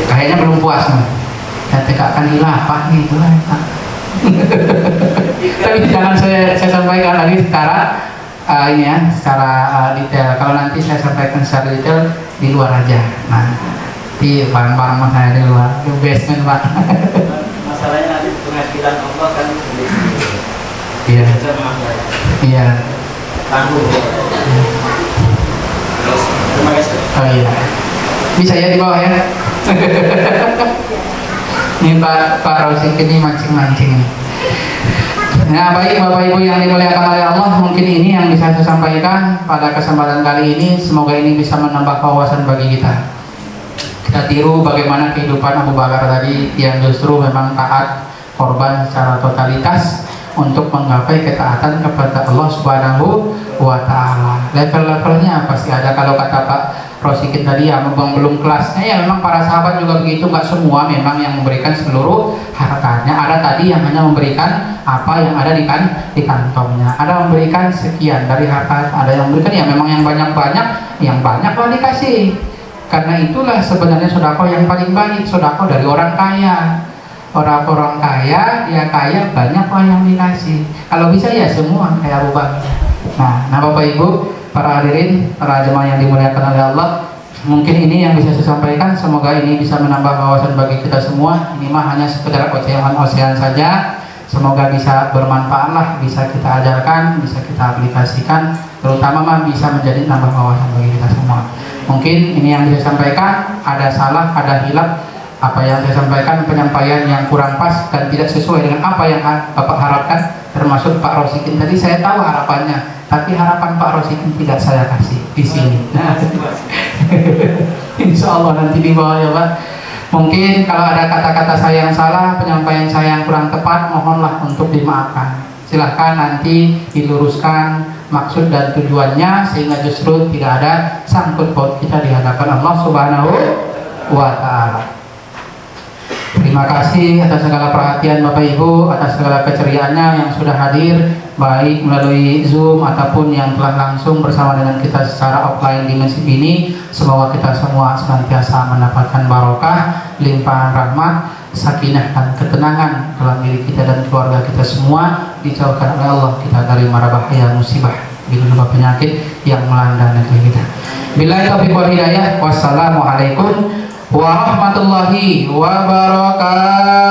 Kayaknya belum puas nih. Ya tegakkan khilafah nih itu lah. Tapi jangan saya sampaikan lagi secara ini ya, secara detail. Kalau nanti saya sampaikan secara detail di luar aja. Nah, di barang-barang mas saya di luar, di basement Pak.
Masalahnya nanti pengadilan Allah kan
Iya. Iya.
Tanggung. Terima kasih.
Oh iya. Bisa ya di bawah ya. Ini Pak Rosik ini mancing-mancing. Nah baik Bapak Ibu yang dimuliakan oleh Allah, mungkin ini yang bisa saya sampaikan pada kesempatan kali ini. Semoga ini bisa menambah wawasan bagi kita. Kita tiru bagaimana kehidupan Abu Bakar tadi yang justru memang taat, korban secara totalitas untuk menggapai ketaatan kepada Allah Subhanahu wa Ta'ala. Level-levelnya pasti ada. Kalau kata Pak Rosikin tadi ya memang belum kelasnya, ya memang para sahabat juga begitu, nggak semua memang yang memberikan seluruh hartanya. Ada tadi yang hanya memberikan apa yang ada di kantongnya, ada memberikan sekian dari harta, ada yang memberikan ya memang yang banyak-banyak, yang banyak lah dikasih. Karena itulah sebenarnya sedekah yang paling baik, sedekah dari orang kaya. Orang-orang kaya, dia kaya banyak lah yang dikasih. Kalau bisa ya semua kayak Abu Bakar. Nah Bapak Ibu, para hadirin, para jemaah yang dimuliakan oleh Allah, mungkin ini yang bisa saya sampaikan. Semoga ini bisa menambah wawasan bagi kita semua. Ini mah hanya sekedar ocehan saja. Semoga bisa bermanfaat lah, bisa kita ajarkan, bisa kita aplikasikan, terutama mah bisa menjadi nambah wawasan bagi kita semua. Mungkin ini yang bisa saya sampaikan. Ada salah, ada hilaf. Apa yang saya sampaikan penyampaian yang kurang pas dan tidak sesuai dengan apa yang Bapak harapkan, termasuk Pak Rosikin tadi saya tahu harapannya, tapi harapan Pak Rosikin tidak saya kasih di sini. Nah, insya Allah nanti di bawah ya Pak. Mungkin kalau ada kata-kata saya yang salah, penyampaian saya yang kurang tepat, mohonlah untuk dimaafkan. Silahkan nanti diluruskan maksud dan tujuannya sehingga justru tidak ada sangkut paut kita di hadapan Allah Subhanahu wa Ta'ala. Terima kasih atas segala perhatian Bapak Ibu, atas segala keceriaannya yang sudah hadir, baik melalui Zoom ataupun yang telah langsung bersama dengan kita secara offline di masjid ini. Semoga kita semua senantiasa mendapatkan barokah, limpahan rahmat, sakinah dan ketenangan dalam diri kita dan keluarga kita semua. Dijauhkan oleh Allah kita dari mara bahaya musibah, juga penyakit yang melanda negeri kita. Billahi taufiq wal hidayah. Wassalamualaikum warahmatullahi wabarakatuh.